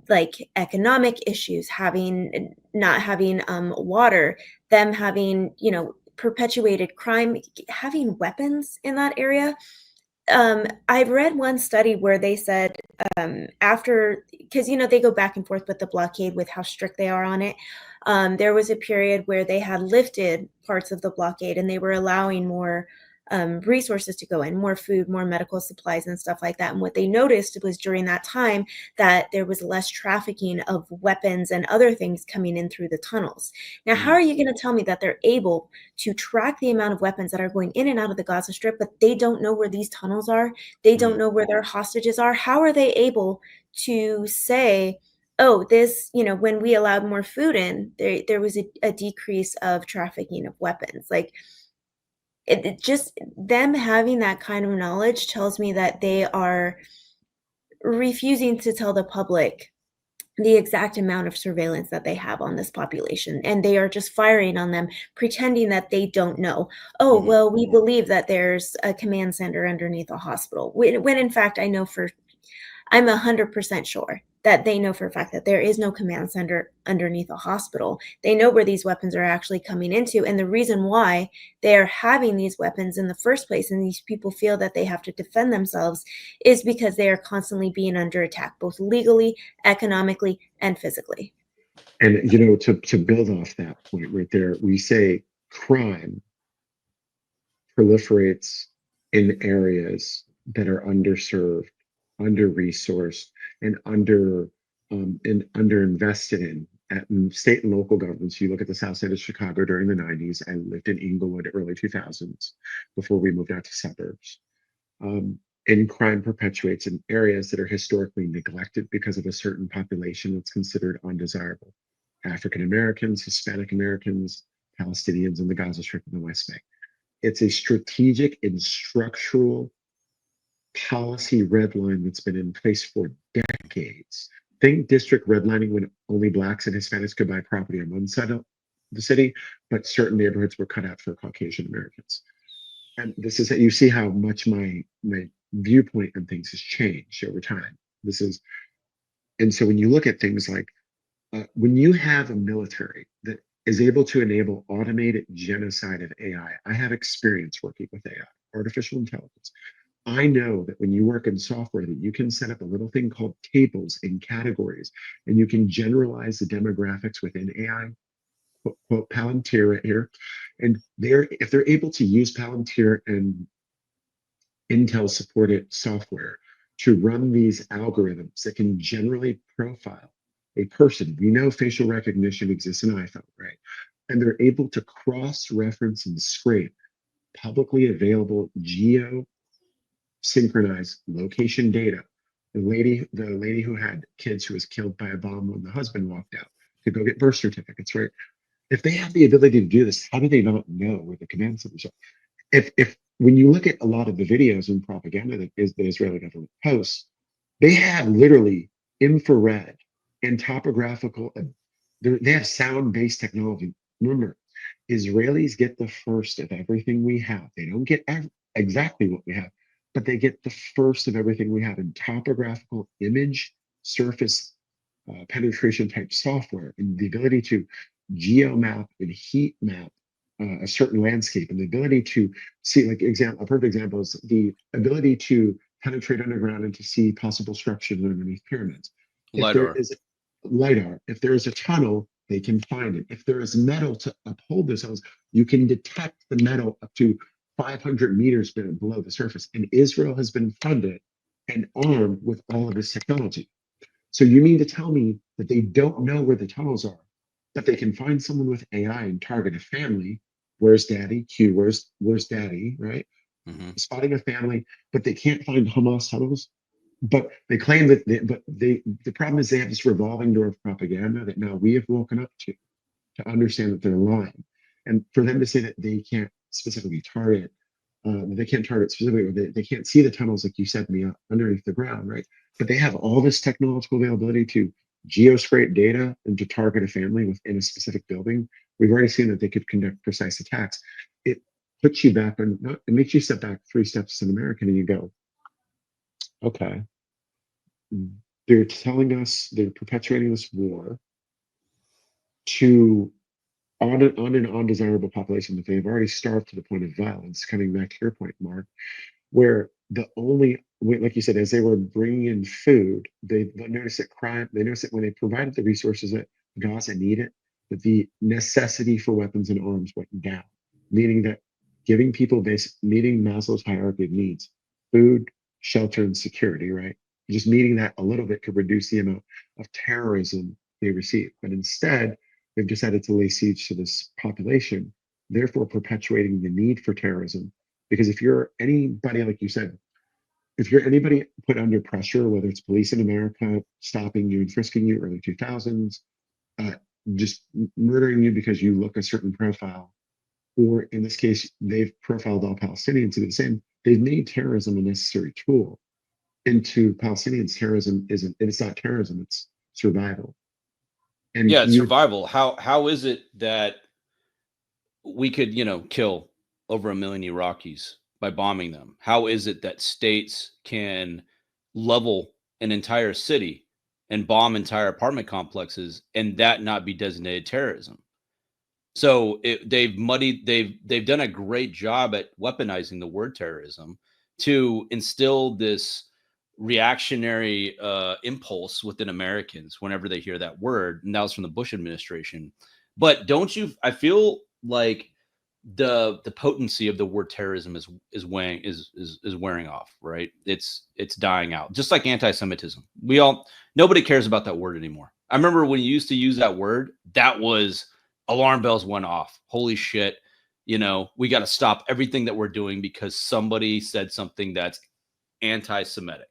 like economic issues, not having water, them having, perpetuated crime, having weapons in that area. I've read one study where they said after, because they go back and forth with the blockade with how strict they are on it. There was a period where they had lifted parts of the blockade and they were allowing more resources to go in, more food, more medical supplies and stuff like that. And what they noticed was during that time that there was less trafficking of weapons and other things coming in through the tunnels. Now, how are you going to tell me that they're able to track the amount of weapons that are going in and out of the Gaza Strip, but they don't know where these tunnels are? They don't know where their hostages are. How are they able to say, oh, this, when we allowed more food in, there was a decrease of trafficking of weapons? Like, it just, them having that kind of knowledge tells me that they are refusing to tell the public the exact amount of surveillance that they have on this population, and they are just firing on them, pretending that they don't know. Oh, well, we believe that there's a command center underneath a hospital, when in fact I'm 100% sure that they know for a fact that there is no command center underneath a hospital. They know where these weapons are actually coming into. And the reason why they are having these weapons in the first place, and these people feel that they have to defend themselves, is because they are constantly being under attack, both legally, economically, and physically. And, to build off that point right there, we say crime proliferates in areas that are underserved, under-resourced, and underinvested in at state and local governments. You look at the south side of Chicago during the 90s. I lived in Inglewood early 2000s before we moved out to suburbs. And crime perpetuates in areas that are historically neglected because of a certain population that's considered undesirable. African Americans, Hispanic Americans, Palestinians in the Gaza Strip and the West Bank. It's a strategic and structural policy redline that's been in place for decades. Think district redlining when only Blacks and Hispanics could buy property on one side of the city, but certain neighborhoods were cut out for Caucasian Americans. And this is, you see how much my viewpoint on things has changed over time. And so when you look at things like, when you have a military that is able to enable automated genocide of AI, I have experience working with AI, artificial intelligence. I know that when you work in software, that you can set up a little thing called tables and categories, and you can generalize the demographics within AI, quote Palantir right here. And if they're able to use Palantir and Intel supported software to run these algorithms that can generally profile a person. We know facial recognition exists in iPhone, right? and they're able to cross-reference and scrape publicly available geo-synchronized location data. The lady who had kids who was killed by a bomb when the husband walked out to go get birth certificates, right? If they have the ability to do this, how do they not know where the command centers are? If when you look at a lot of the videos and propaganda that is the Israeli government posts, they have literally infrared and topographical, they have sound-based technology. Remember, Israelis get the first of everything we have. They don't get exactly what we have, but they get the first of everything we have in topographical image surface penetration type software, and the ability to geomap and heat map a certain landscape, and the ability to see, like, a perfect example is the ability to penetrate underground and to see possible structures underneath pyramids. If there LiDAR. is LiDAR, if there is a tunnel, they can find it. If there is metal to uphold those tunnels, you can detect the metal up to 500 meters below the surface. And Israel has been funded and armed with all of this technology. So you mean to tell me that they don't know where the tunnels are, but they can find someone with AI and target a family? Where's daddy? Q, where's daddy, right? Spotting a family, but they can't find Hamas tunnels. But they claim that the problem is they have this revolving door of propaganda that now we have woken up to understand that they're lying. And for them to say that they can't specifically target, they can't target specifically, or they can't see the tunnels, like you said, underneath the ground, right? But they have all this technological availability to geoscrape data and to target a family within a specific building. We've already seen that they could conduct precise attacks. It puts you back on, it makes you step back 3 steps as an American, and you go, okay, they're telling us, they're perpetuating this war to on an undesirable population that they've already starved to the point of violence. Coming back to your point, Mark, where like you said, as they were bringing in food, they noticed that when they provided the resources that Gaza needed, that the necessity for weapons and arms went down, meaning that meeting Maslow's hierarchy of needs, food, shelter, and security, right? Just meeting that a little bit could reduce the amount of terrorism they receive. But instead, they've decided to lay siege to this population, therefore perpetuating the need for terrorism. Because if you're anybody, like you said, if you're anybody put under pressure, whether it's police in America stopping you and frisking you early 2000s, just murdering you because you look a certain profile, or in this case, they've profiled all Palestinians to do the same. They've made terrorism a necessary tool. And to Palestinians, terrorism it's not terrorism, it's survival. And yeah, it's survival. How is it that we could, kill over 1 million Iraqis by bombing them? How is it that states can level an entire city and bomb entire apartment complexes and that not be designated terrorism? So they've done a great job at weaponizing the word terrorism to instill this reactionary impulse within Americans whenever they hear that word. And that was from the Bush administration. But I feel like the potency of the word terrorism is wearing off, right? It's dying out, just like anti-Semitism. Nobody cares about that word anymore. I remember when you used to use that word, that was alarm bells went off. Holy shit, we got to stop everything that we're doing because somebody said something that's anti-Semitic.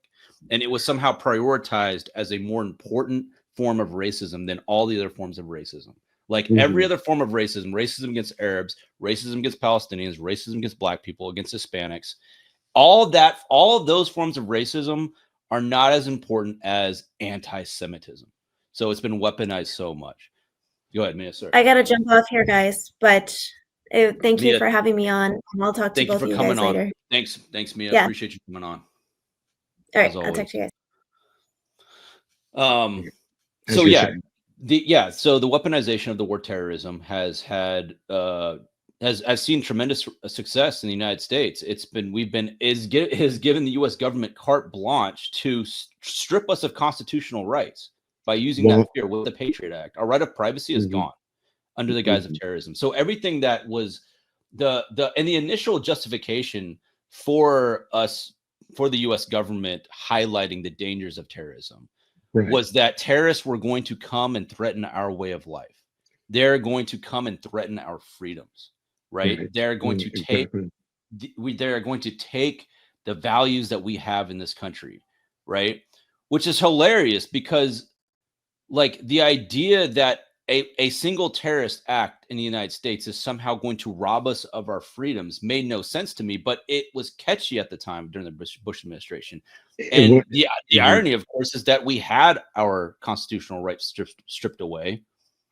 And it was somehow prioritized as a more important form of racism than all the other forms of racism. Like every other form of racism against Arabs, racism against Palestinians, racism against Black people, against Hispanics, all of those forms of racism are not as important as anti-Semitism. So it's been weaponized so much. Go ahead, Mia, sir. I got to jump off here, guys, but thank you for having me on. And I'll talk to both of you guys later. Thanks, Mia. Yeah. Appreciate you coming on. All right, I'll talk to you guys. So the weaponization of the word terrorism has seen tremendous success in the United States. Has given the U.S. government carte blanche to strip us of constitutional rights by using that fear with the Patriot Act. Our right of privacy is gone under the guise of terrorism. So everything that was the initial justification for the U.S. government highlighting the dangers of terrorism was that terrorists were going to come and threaten our way of life. they're going to come and threaten our freedoms, right? Right. They're going to take Exactly. they're going to take the values that we have in this country, right? Which is hilarious because like the idea that a single terrorist act in the United States is somehow going to rob us of our freedoms made no sense to me, but it was catchy at the time during the Bush administration. And What? the irony, of course, is that we had our constitutional rights stripped away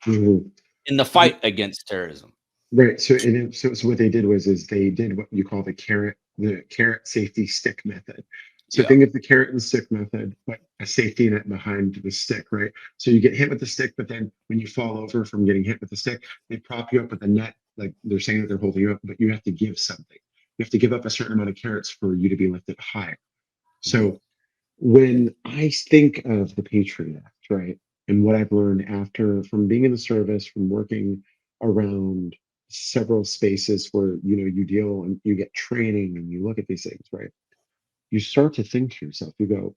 Mhm. in the fight against terrorism. Right. So what they did is they did what you call the carrot safety stick method. So Yeah. think of the carrot and stick method, but a safety net behind the stick, right? So you get hit with the stick, but then when you fall over from getting hit with the stick, they prop you up with the net, like they're saying that they're holding you up, but you have to give something. You have to give up a certain amount of carrots for you to be lifted higher. Mhm. So when I think of the Patriot Act, right, and what I've learned after from being in the service, from working around several spaces where you deal and you get training and you look at these things, right? You start to think to yourself, you go,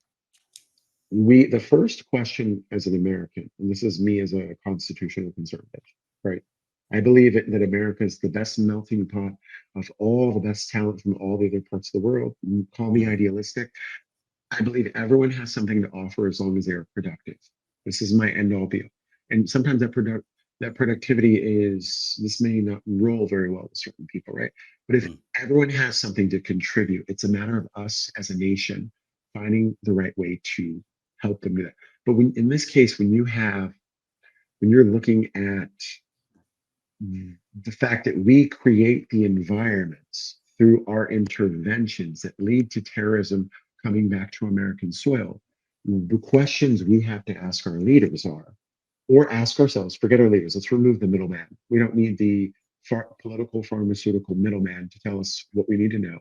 the first question as an American, and this is me as a constitutional conservative, right? I believe that America is the best melting pot of all the best talent from all the other parts of the world. You call me Mhm. idealistic. I believe everyone has something to offer as long as they are productive. This is my end all be all. And sometimes that productivity is this may not roll very well with certain people, right? But if Mhm. everyone has something to contribute, it's a matter of us as a nation finding the right way to help them do that. But in this case, when you're looking at the fact that we create the environments through our interventions that lead to terrorism coming back to American soil, the questions we have to ask our leaders are, or ask ourselves, forget our leaders, let's remove the middleman. We don't need the political pharmaceutical middleman to tell us what we need to know.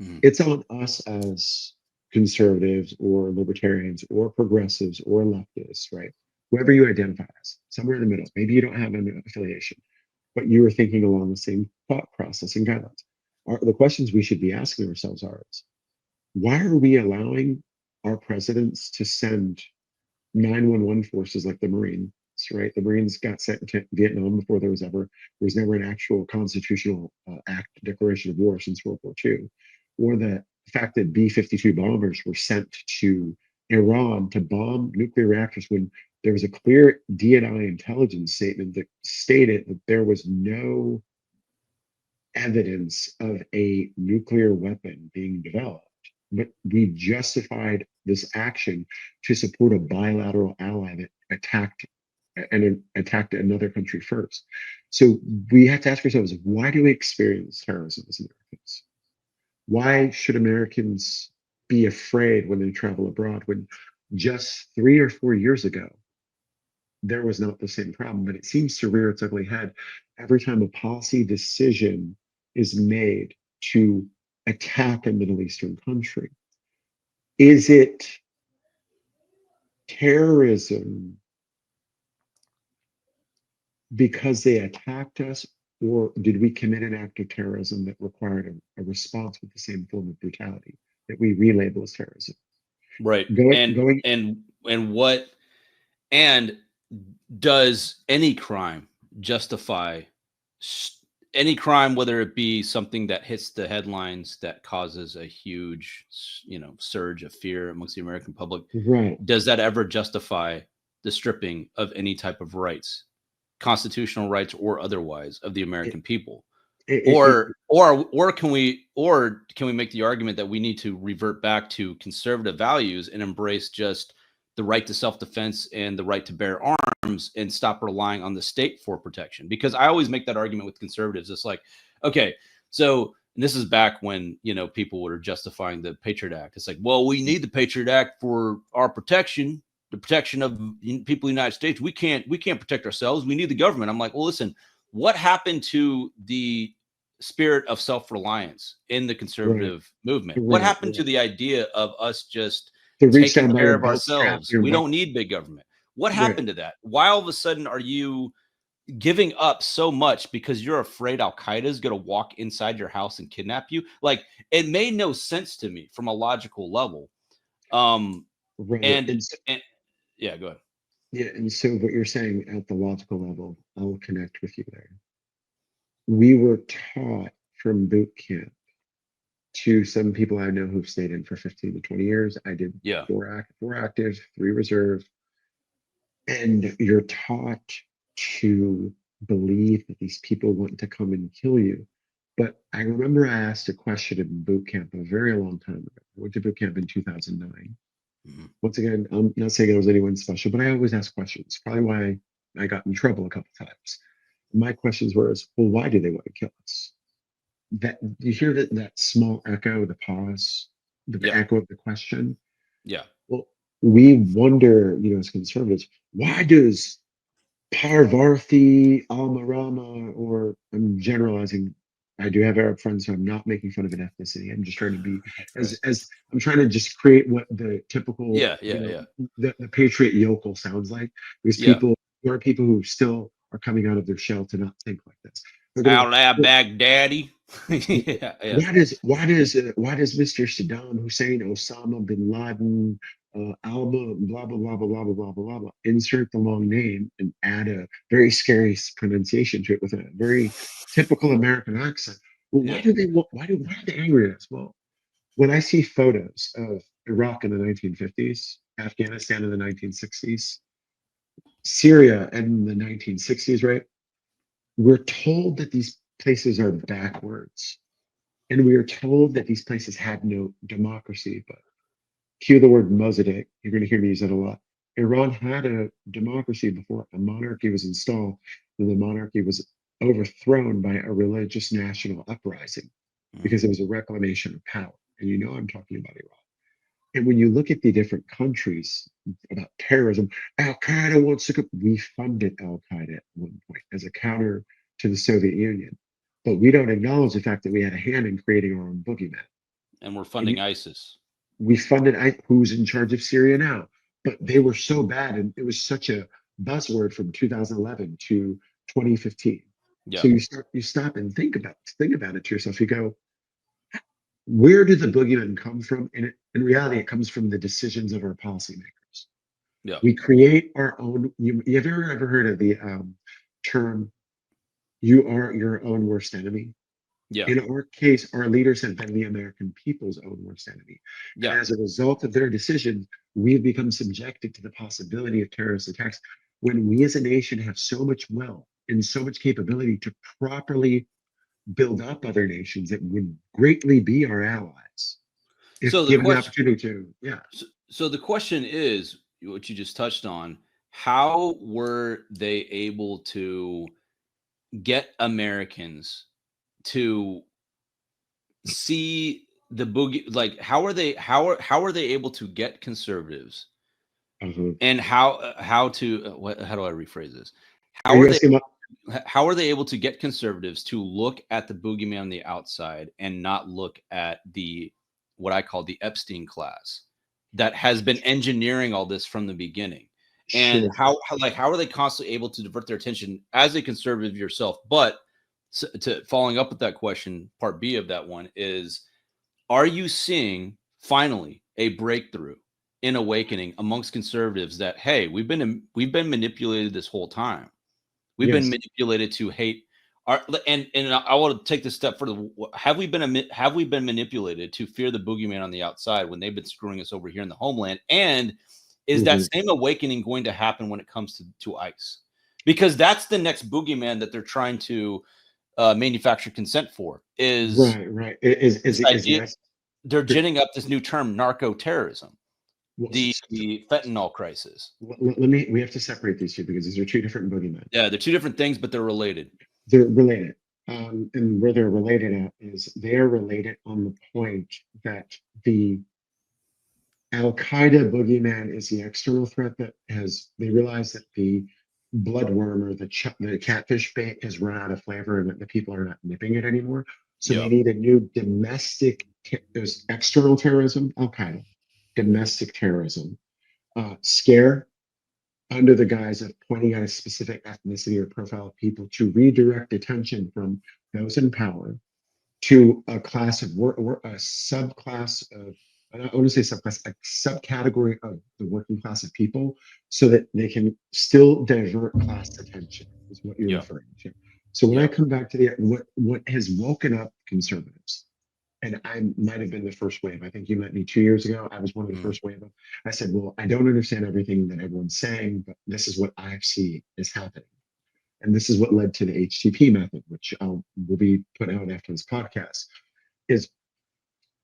Mhm. It's on us as conservatives or libertarians or progressives or leftists, right? Whoever you identify as, somewhere in the middle. Maybe you don't have an affiliation, but you were thinking along the same thought process and guidelines. The questions we should be asking ourselves are: why are we allowing our presidents to send 911 forces like the Marines, right? The Marines got sent to Vietnam before there was never an actual constitutional act, declaration of war since World War II, or the fact that B-52 bombers were sent to Iran to bomb nuclear reactors when there was a clear DNI intelligence statement that stated that there was no evidence of a nuclear weapon being developed. But we justified this action to support a bilateral ally that attacked another country first. So we have to ask ourselves, why do we experience terrorism as Americans? Why should Americans be afraid when they travel abroad when just 3 or 4 years ago there was not the same problem? But it seems to rear its ugly head every time a policy decision is made to attack a Middle Eastern country. Is it terrorism because they attacked us, or did we commit an act of terrorism that required a response with the same form of brutality that we relabel as terrorism? Right. Going. And what and does any crime justify any crime, whether it be something that hits the headlines that causes a huge, surge of fear amongst the American public? Right. Does that ever justify the stripping of any type of rights, constitutional rights or otherwise, of the It, American people? it, Or can we make the argument that we need to revert back to conservative values and embrace just the right to self-defense and the right to bear arms and stop relying on the state for protection? Because I always make that argument with conservatives. It's like, okay, so this is back when people were justifying the Patriot Act. It's like, well, we need the Patriot Act for our protection, the protection of people in the United States. We can't protect ourselves. We need the government. I'm like, well, listen, what happened to the spirit of self-reliance in the right. conservative movement? What Right. happened to Right. the idea of us just To reach taking down by care your of belt strap, ourselves? your We weapon. don't need big government. What Right. happened to that? Why all of a sudden are you giving up so much because you're afraid Al Qaeda is going to walk inside your house and kidnap you? Like, it made no sense to me from a logical level. Um, Right. and, and yeah, go ahead. Yeah, and so what you're saying at the logical level, I'll connect with you there. We were taught from boot camp to some people I know who've stayed in for 15 to 20 years. I did Yeah. four active, 3 reserve, and you're taught to believe that these people want to come and kill you. But I remember I asked a question in boot camp a very long time ago. I went to boot camp in 2009. Mhm. Once again, I'm not saying I was anyone special, but I always ask questions. Probably why I got in trouble a couple times. My questions were, well, why do they want to kill us? That you hear that small echo, the pause, the Yeah. echo of the question. Yeah. Well, we wonder, as conservatives, why does Parvarthi, Almarama, or I'm generalizing. I do have Arab friends, so I'm not making fun of an ethnicity. I'm just trying to be Right. as I'm trying to just create what the typical, Yeah. Yeah. Yeah. the patriot yokel sounds like. Because Yeah. there are people who still are coming out of their shell to not think like this. They're going, Allah "Well, Baghdadi. Yeah. Yeah. why does Mr. Saddam Hussein, Osama bin Laden, Alba, blah blah blah blah blah blah blah blah blah, insert the long name and add a very scary pronunciation to it with a very typical American accent. Well, Yeah. why are they angry at us? Well, when I see photos of Iraq in the 1950s, Afghanistan in the 1960s, Syria in the 1960s, right? We're told that these places are backwards. And we are told that these places had no democracy, but cue the word Mossadegh. You're going to hear me use that a lot. Iran had a democracy before a monarchy was installed, and the monarchy was overthrown by a religious national uprising Mhm. because it was a reclamation of power. And I'm talking about Iran. And when you look at the different countries about terrorism, Al Qaeda wants to go. We funded Al Qaeda at one point as a counter to the Soviet Union. But we don't acknowledge the fact that we had a hand in creating our own boogeyman. And we're And funding ISIS. we funded who's in charge of Syria now. But they were so bad, and it was such a buzzword from 2011 to 2015. Yeah. So you stop and think about it to yourself. You go, where did the boogeyman come from? And in reality, it comes from the decisions of our policymakers. Yeah. We create our own. You have ever heard of the term "you are your own worst enemy"? Yeah. In our case, our leaders have been the American people's own worst enemy. And Yeah. as a result of their decisions, we've become subjected to the possibility of terrorist attacks when we as a nation have so much wealth and so much capability to properly build up other nations that would greatly be our allies if So the given the question opportunity to. Yeah. so the question is what you just touched on, how were they able to get Americans to see the boogie, like how are they able to get conservatives, Uh-huh. and how to how do I rephrase this? Are How are you they asking about? how are they able to get conservatives to look at the boogeyman on the outside and not look at the what I call the Epstein class that has been engineering all this from the beginning? And Sure. how are they constantly able to divert their attention as a conservative yourself? But to following up with that question, part B of that one is, are you seeing finally a breakthrough in awakening amongst conservatives that, hey, we've been manipulated this whole time. We've been Yes. manipulated to hate our, and I want to take this step further. Have we been manipulated to fear the boogeyman on the outside when they've been screwing us over here in the homeland? And is that Mhm. same awakening going to happen when it comes to ICE? Because that's the next boogeyman that they're trying to manufacture consent for. Is Right. Right. Is this is idea the ice? they're ginning up this new term, narco terrorism, Well, the fentanyl crisis. we have to separate these two because these are two different boogeymen. Yeah, they're two different things, but they're related. They're related. And where they're related at is they're related on the point that the Al Qaeda boogeyman is the external threat that they realize that the bloodworm or the catfish bait has run out of flavor and that the people are not nipping it anymore. So Yeah, they need a new there's external terrorism, Al Qaeda, domestic terrorism, scare under the guise of pointing out a specific ethnicity or profile of people to redirect attention from those in power to a class of a subclass of and I want to say subclass, a subcategory of the working class of people, so that they can still divert class attention, is what you're Yeah. referring to. So when I Yeah. come back to the what has woken up conservatives, and I might have been the first wave. I think you met me 2 years ago. I was one of the Mhm. first wave. I said, well, I don't understand everything that everyone's saying, but this is what I see is happening. And this is what led to the HTP method, which will be put out after this podcast, is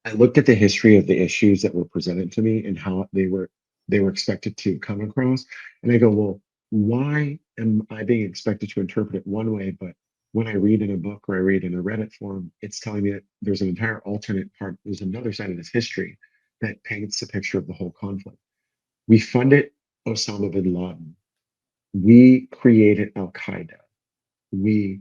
I looked at the history of the issues that were presented to me and how they were expected to come across. And I go, well, why am I being expected to interpret it one way, but when I read in a book or I read in a Reddit forum, it's telling me that there's an entire alternate part, there's another side of this history that paints a picture of the whole conflict. We funded Osama bin Laden. We created Al Qaeda. We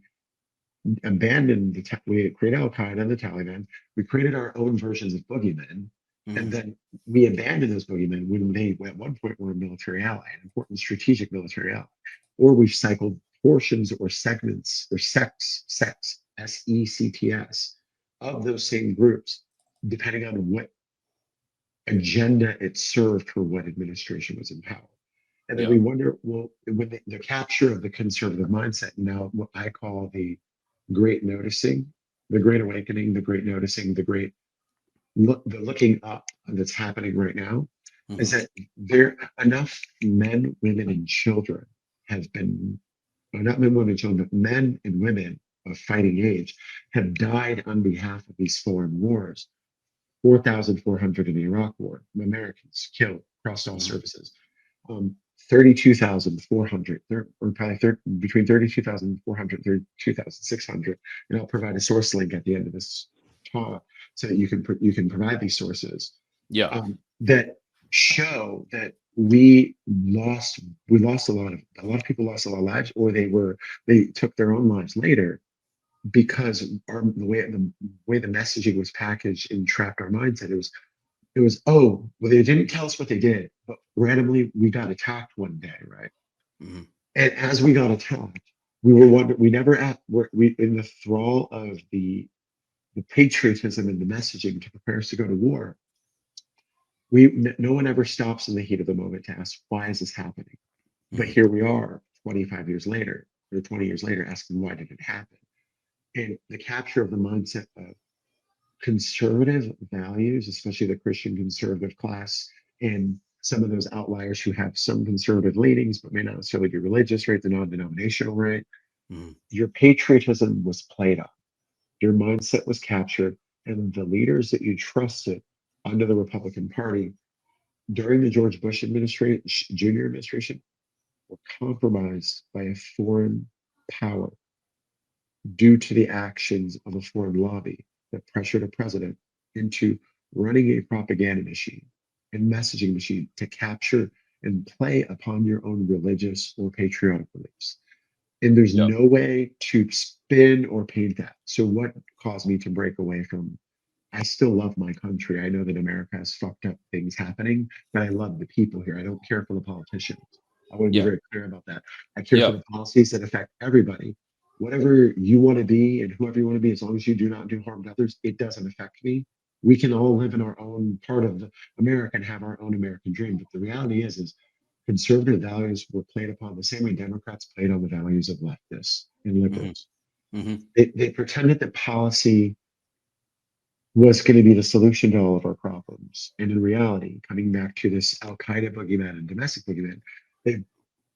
abandoned we created Al Qaeda and the Taliban. We created our own versions of boogeymen, and Mhm. then we abandoned those boogeymen when they at one point were a military ally, an important strategic military ally, or we've cycled portions or segments or sects sects of those same groups, depending on what agenda it served for what administration was in power. And then Yeah. we wonder, well, when the capture of the conservative mindset, now what I call the great noticing, the great awakening, the great noticing, the looking up that's happening right now, is Mhm. that there enough men, women, and children have been, or not men, women, and children, but men and women of fighting age have died on behalf of these foreign wars. 4,400 in the Iraq War, Americans killed across all Mhm. services. 32,400, or probably between 32,400 and 32,600. And I'll provide a source link at the end of this talk so that you can provide these sources Yeah. that show that we lost a lot of people lost a lot of lives, or they took their own lives later because the way the messaging was packaged and trapped our mindset. It was, oh, well, they didn't tell us what they did, but randomly we got attacked one day, right? Mhm. And as we got attacked, we were wondering, we never were we in the thrall of the patriotism and the messaging to prepare us to go to war. No one ever stops in the heat of the moment to ask, why is this happening? But Mhm. here we are 25 years later, or 20 years later, asking, why did it happen? And the capture of the mindset of conservative values, especially the Christian conservative class, and some of those outliers who have some conservative leanings but may not necessarily be religious, right? The non-denominational, right? Mhm. Your patriotism was played up, your mindset was captured, and the leaders that you trusted under the Republican Party during the George Bush administration, junior administration, were compromised by a foreign power due to the actions of a foreign lobby that pressured a president into running a propaganda machine and messaging machine to capture and play upon your own religious or patriotic beliefs. And there's Yeah. no way to spin or paint that. So, what caused me to break away from? I still love my country. I know that America has fucked up things happening, but I love the people here. I don't care for the politicians. I want to be Yeah. very clear about that. I care for Yeah. the policies that affect everybody. Whatever you want to be and whoever you want to be, as long as you do not do harm to others, it doesn't affect me. We can all live in our own part of America and have our own American dream. But the reality is conservative values were played upon the same way Democrats played on the values of leftists and Mhm. liberals. Mhm. They pretended that policy was going to be the solution to all of our problems. And in reality, coming back to this Al Qaeda boogeyman and domestic boogeyman, they've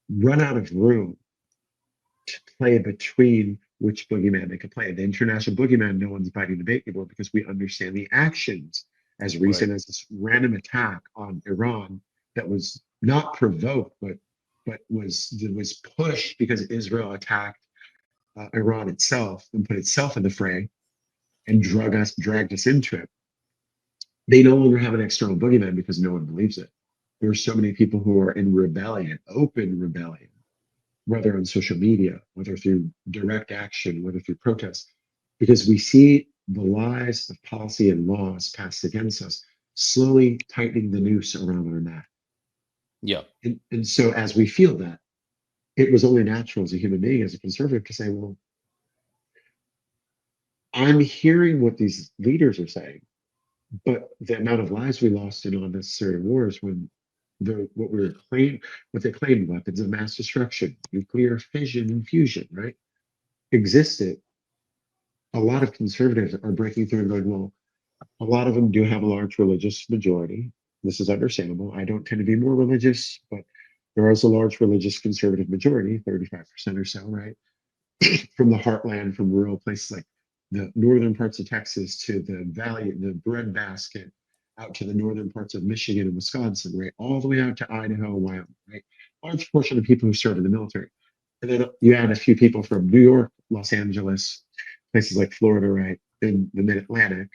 run out of room to play between which boogeyman they could play. The international boogeyman, no one's fighting debate anymore because we understand the actions as Right. recent as this random attack on Iran that was not provoked, but was pushed because Israel attacked Iran itself and put itself in the fray and dragged us into it. They no longer have an external boogeyman because no one believes it. There are so many people who are in rebellion, open rebellion, whether on social media, whether through direct action, whether through protests, because we see the lies of policy and laws passed against us slowly tightening the noose around our neck. Yeah. And so as we feel that, it was only natural as a human being, as a conservative, to say, well, I'm hearing what these leaders are saying. But the amount of lives we lost in unnecessary wars when what they claimed weapons of mass destruction, nuclear fission and fusion, right, existed. A lot of conservatives are breaking through and going, well, a lot of them do have a large religious majority. This is understandable. I don't tend to be more religious, but there is a large religious conservative majority, 35% or so, right? From the heartland, from rural places like the northern parts of Texas to the valley, the breadbasket, out to the northern parts of Michigan and Wisconsin, right? All the way out to Idaho, Wyoming, right? Large portion of people who serve in the military. And then you add a few people from New York, Los Angeles, places like Florida, right? In the mid-Atlantic,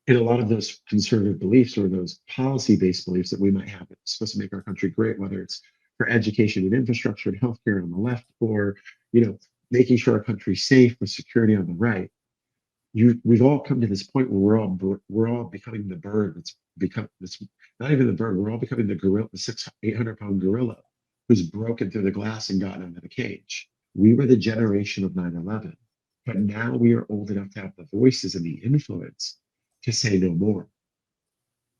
and a lot of those conservative beliefs or those policy-based beliefs that we might have that's supposed to make our country great, whether it's for education and infrastructure and healthcare on the left, or making sure our country's safe with security on the right. We've all come to this point where we're all becoming the bird that's not even the bird. We're all becoming the gorilla, the 800 pound gorilla who's broken through the glass and gotten into the cage. We were the generation of 9/11, but now we are old enough to have the voices and the influence to say no more.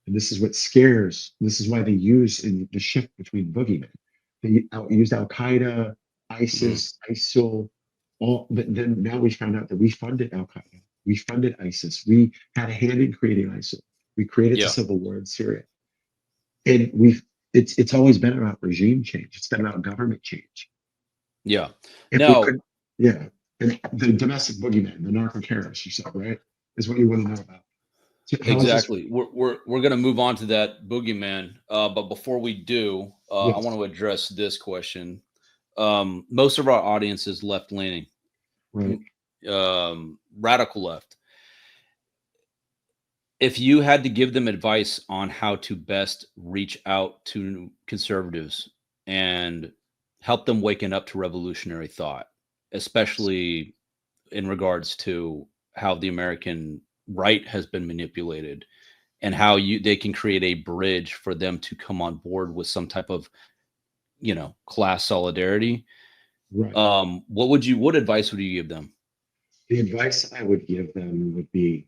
And this is what scares. This is why they use in the shift between boogeymen. They used Al Qaeda, ISIS, ISIL, all. But then now we found out that we funded Al Qaeda, we funded ISIS, we had a hand in creating ISIL, we created the Yeah. civil war in Syria, and we've. It's always been about regime change. It's been about government change. Yeah. If we Now, could, yeah, and the domestic boogeyman, the narco terrorist, you said, right, is what you want to know about. So how is this? exactly. We're going to move on to that boogeyman. But before we do, I Yes, want to address this question. Most of our audience is left leaning, right. radical left. If you had to give them advice on how to best reach out to conservatives and help them waken up to revolutionary thought, especially in regards to how the American right has been manipulated and how they can create a bridge for them to come on board with some type of class solidarity, Right. what advice would you give them? The advice I would give them would be,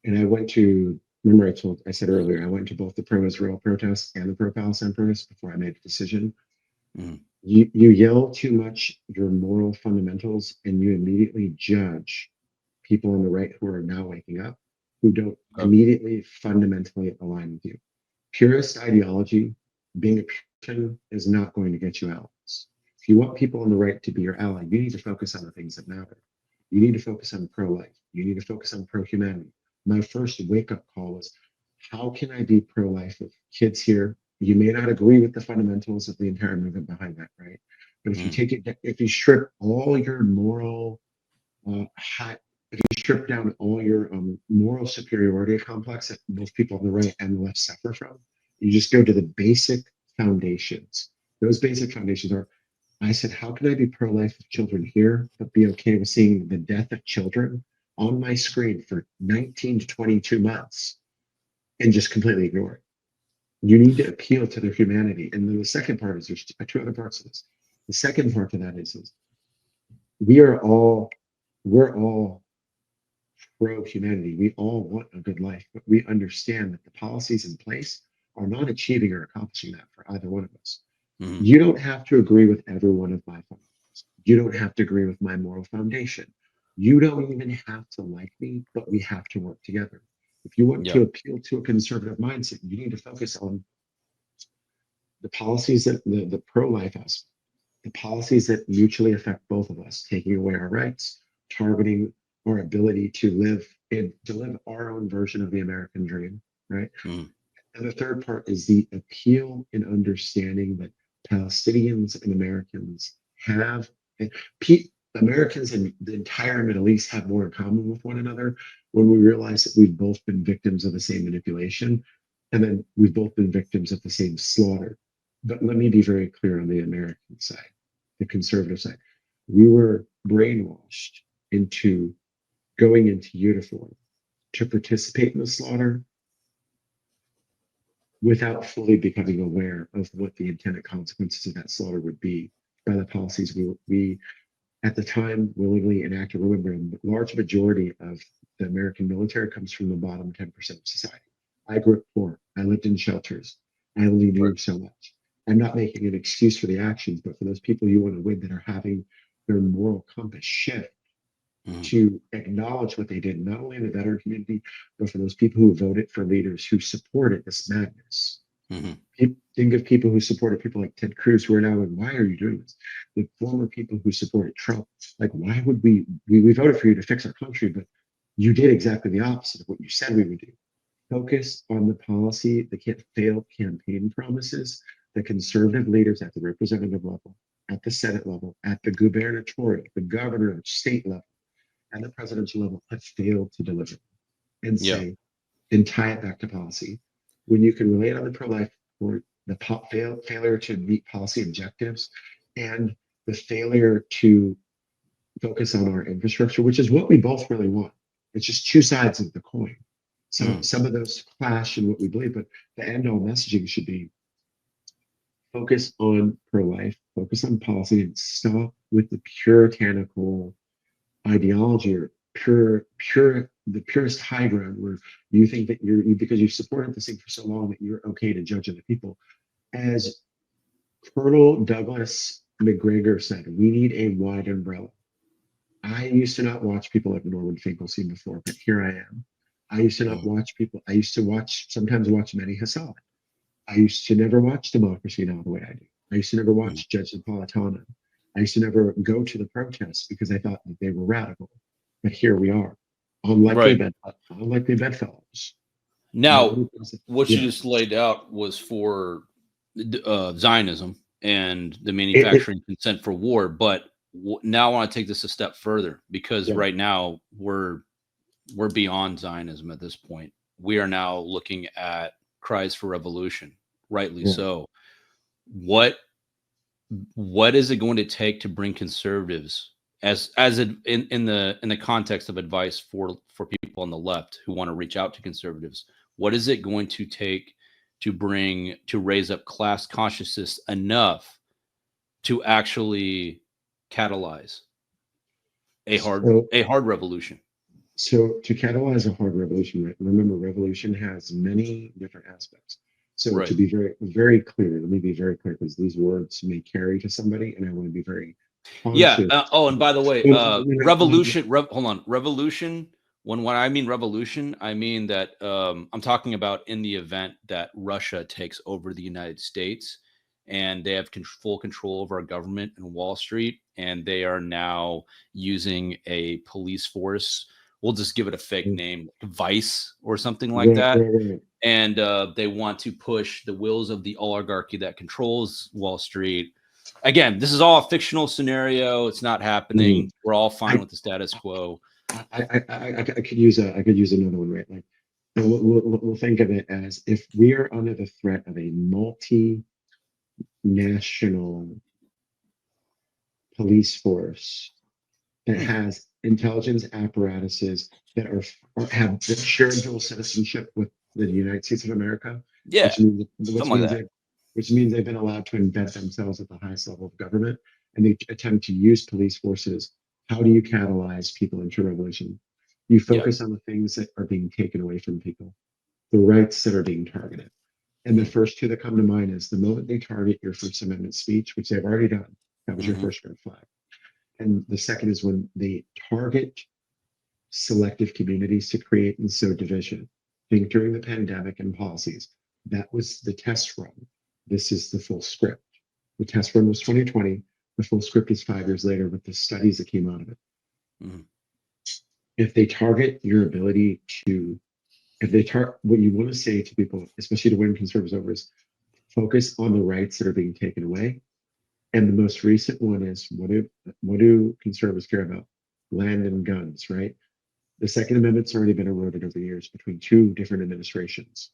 and I went to, remember I said earlier, I went to both the pro-Israel protests and the pro-Palestine protests before I made a decision. Mhm. You yell too much your moral fundamentals and you immediately judge people on the right who are now waking up, who don't immediately fundamentally align with you. Purist ideology, being a Puritan, is not going to get you allies. If you want people on the right to be your ally, you need to focus on the things that matter. You need to focus on pro-life. You need to focus on pro-humanity. My first wake-up call was, how can I be pro-life with kids here? You may not agree with the fundamentals of the entire movement behind that, right? But if you strip all your moral if you strip down all your moral superiority complex that most people on the right and the left suffer from, you just go to the basic foundations. Those basic foundations are, I said, how can I be pro-life with children here, but be okay with seeing the death of children on my screen for 19 to 22 months and just completely ignore it? You need to appeal to their humanity. And then the second part is, there's two other parts of this. The second part to that is we are all, we're all pro-humanity. We all want a good life, but we understand that the policies in place are not achieving or accomplishing that for either one of us. Mhm. You don't have to agree with every one of my fundamentals. You don't have to agree with my moral foundation. You don't even have to like me, but we have to work together. If you want Yeah. to appeal to a conservative mindset, you need to focus on the policies that the pro-life aspect, the policies that mutually affect both of us, taking away our rights, targeting our ability to live our own version of the American dream, right? Mhm. And the third part is the appeal and understanding that Palestinians and Americans have, and Americans and the entire Middle East have more in common with one another when we realize that we've both been victims of the same manipulation, and then we've both been victims of the same slaughter. But let me be very clear on the American side, the conservative side. We were brainwashed into going into uniform to participate in the slaughter without fully becoming aware of what the intended consequences of that slaughter would be by the policies we at the time willingly enacted. Remember, a large majority of the American military comes from the bottom 10% of society. I grew up poor. I lived in shelters. I only knew so much. I'm not making an excuse for the actions, but for those people you want to win that are having their moral compass shift to acknowledge what they did, not only in the veteran community, but for those people who voted for leaders who supported this madness. Think of people who supported people like Ted Cruz, who are now like, why are you doing this? The former people who supported Trump, like, why would we voted for you to fix our country, but you did exactly the opposite of what you said we would do. Focus on the policy, the failed campaign promises, the conservative leaders at the representative level, at the Senate level, at the gubernatorial, the governor, state level, and the presidential level have failed to deliver, and say, and tie it back to policy. When you can relate on the pro-life or the failure to meet policy objectives and the failure to focus on our infrastructure, which is what we both really want. It's just two sides of the coin. So some of those clash in what we believe, but the end all messaging should be focus on pro-life, focus on policy, and stop with the puritanical ideology or the purest high ground where you think that because you've supported this thing for so long that you're okay to judge other people. As Colonel Douglas McGregor said, we need a wide umbrella. I used to not watch people like Norman Finkelstein before, but here I am. I used to not watch people. I used to sometimes watch Manny Hassad. I used to never watch Democracy Now! The way I do. I used to never watch Judge Napolitano. I used to never go to the protests because I thought that they were radical. But here we are, unlikely bedfellows. Now, what you just laid out was for Zionism and the manufacturing consent for war. But now I want to take this a step further, because right now we're beyond Zionism at this point. We are now looking at cries for revolution, rightly so. What is it going to take to bring conservatives in the context of advice for people on the left who want to reach out to conservatives? What is it going to take to raise up class consciousness enough to actually catalyze a hard revolution? So to catalyze a hard revolution, right? Remember, revolution has many different aspects. So to be very, very clear, let me be very clear, because these words may carry to somebody, and I want to be very conscious. And by the way, revolution. Hold on, revolution. When I mean revolution, I mean that I'm talking about in the event that Russia takes over the United States and they have full control over our government and Wall Street, and they are now using a police force. We'll just give it a fake name, Vice or something like that. And they want to push the wills of the oligarchy that controls Wall Street. Again, this is all a fictional scenario. It's not happening. We're all fine with the status quo. I could use another one, right? Like, we'll think of it as if we are under the threat of a multinational police force that has intelligence apparatuses that have shared dual citizenship with the United States of America. Which means they've been allowed to embed themselves at the highest level of government, and they attempt to use police forces. How do you catalyze people into revolution? You focus on the things that are being taken away from people, the rights that are being targeted. And the first two that come to mind is the moment they target your First Amendment speech, which they've already done. That was your first red flag. And the second is when they target selective communities to create and sow division. Think during the pandemic and policies. That was the test run. This is the full script. The test run was 2020. The full script is 5 years later with the studies that came out of it. If they target your ability to, what you want to say to people, especially to win conservatives over, is focus on the rights that are being taken away. And the most recent one is what do conservatives care about? Land and guns, right? The Second Amendment's already been eroded over the years between two different administrations.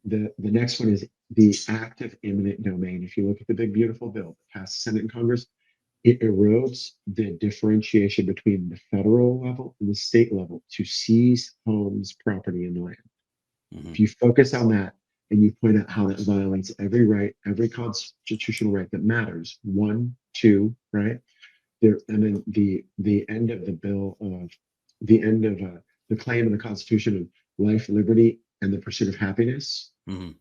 The next one is the act of eminent domain. If you look at the big beautiful bill that passed the Senate and Congress, it erodes the differentiation between the federal level and the state level to seize homes, property, and land. If you focus on that and you point out how that violates every right, every constitutional right that matters, 1, 2, right? there, and then the end of the bill of the end of the claim of the Constitution of life, liberty, and the pursuit of happiness. Mhm.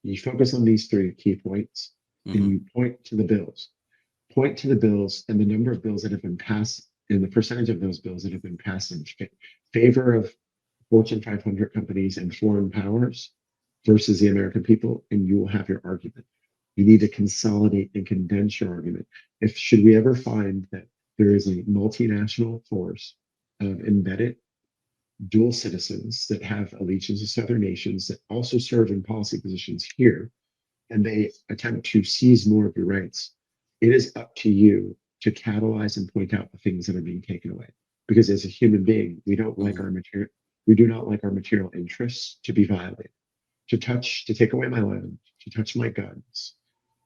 You focus on these three key points, and Mhm. you point to the bills. Point to the bills and the number of bills that have been passed, and the percentage of those bills that have been passed in favor of Fortune 500 companies and foreign powers versus the American people, and you will have your argument. You need to consolidate and condense your argument. If should we ever find that there is a multinational force of embedded dual citizens that have allegiances to other nations that also serve in policy positions here, and they attempt to seize more of your rights, it is up to you to catalyze and point out the things that are being taken away. Because as a human being, we don't like our material, we do not like our material interests to be violated. To touch, to take away my land, to touch my guns,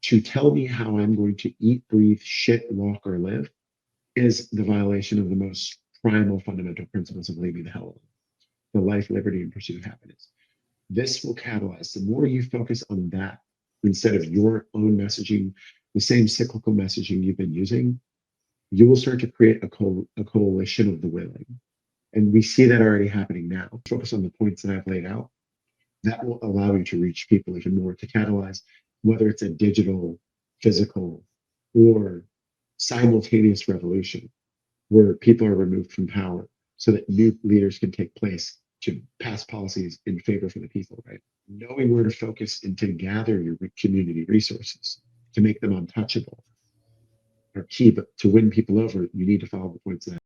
to tell me how I'm going to eat, breathe, shit, walk, or live is the violation of the most primal fundamental principles of leaving the hell alone. The life, liberty, and pursuit of happiness. This will catalyze. The more you focus on that instead of your own messaging, the same cyclical messaging you've been using, you will start to create a coalition of the willing. And we see that already happening now. Focus on the points that I've laid out. That will allow you to reach people even more, to catalyze, whether it's a digital, physical, or simultaneous revolution where people are removed from power so that new leaders can take place to pass policies in favor for the people, right? Knowing where to focus and to gather your community resources to make them untouchable are key, but to win people over, you need to follow the points that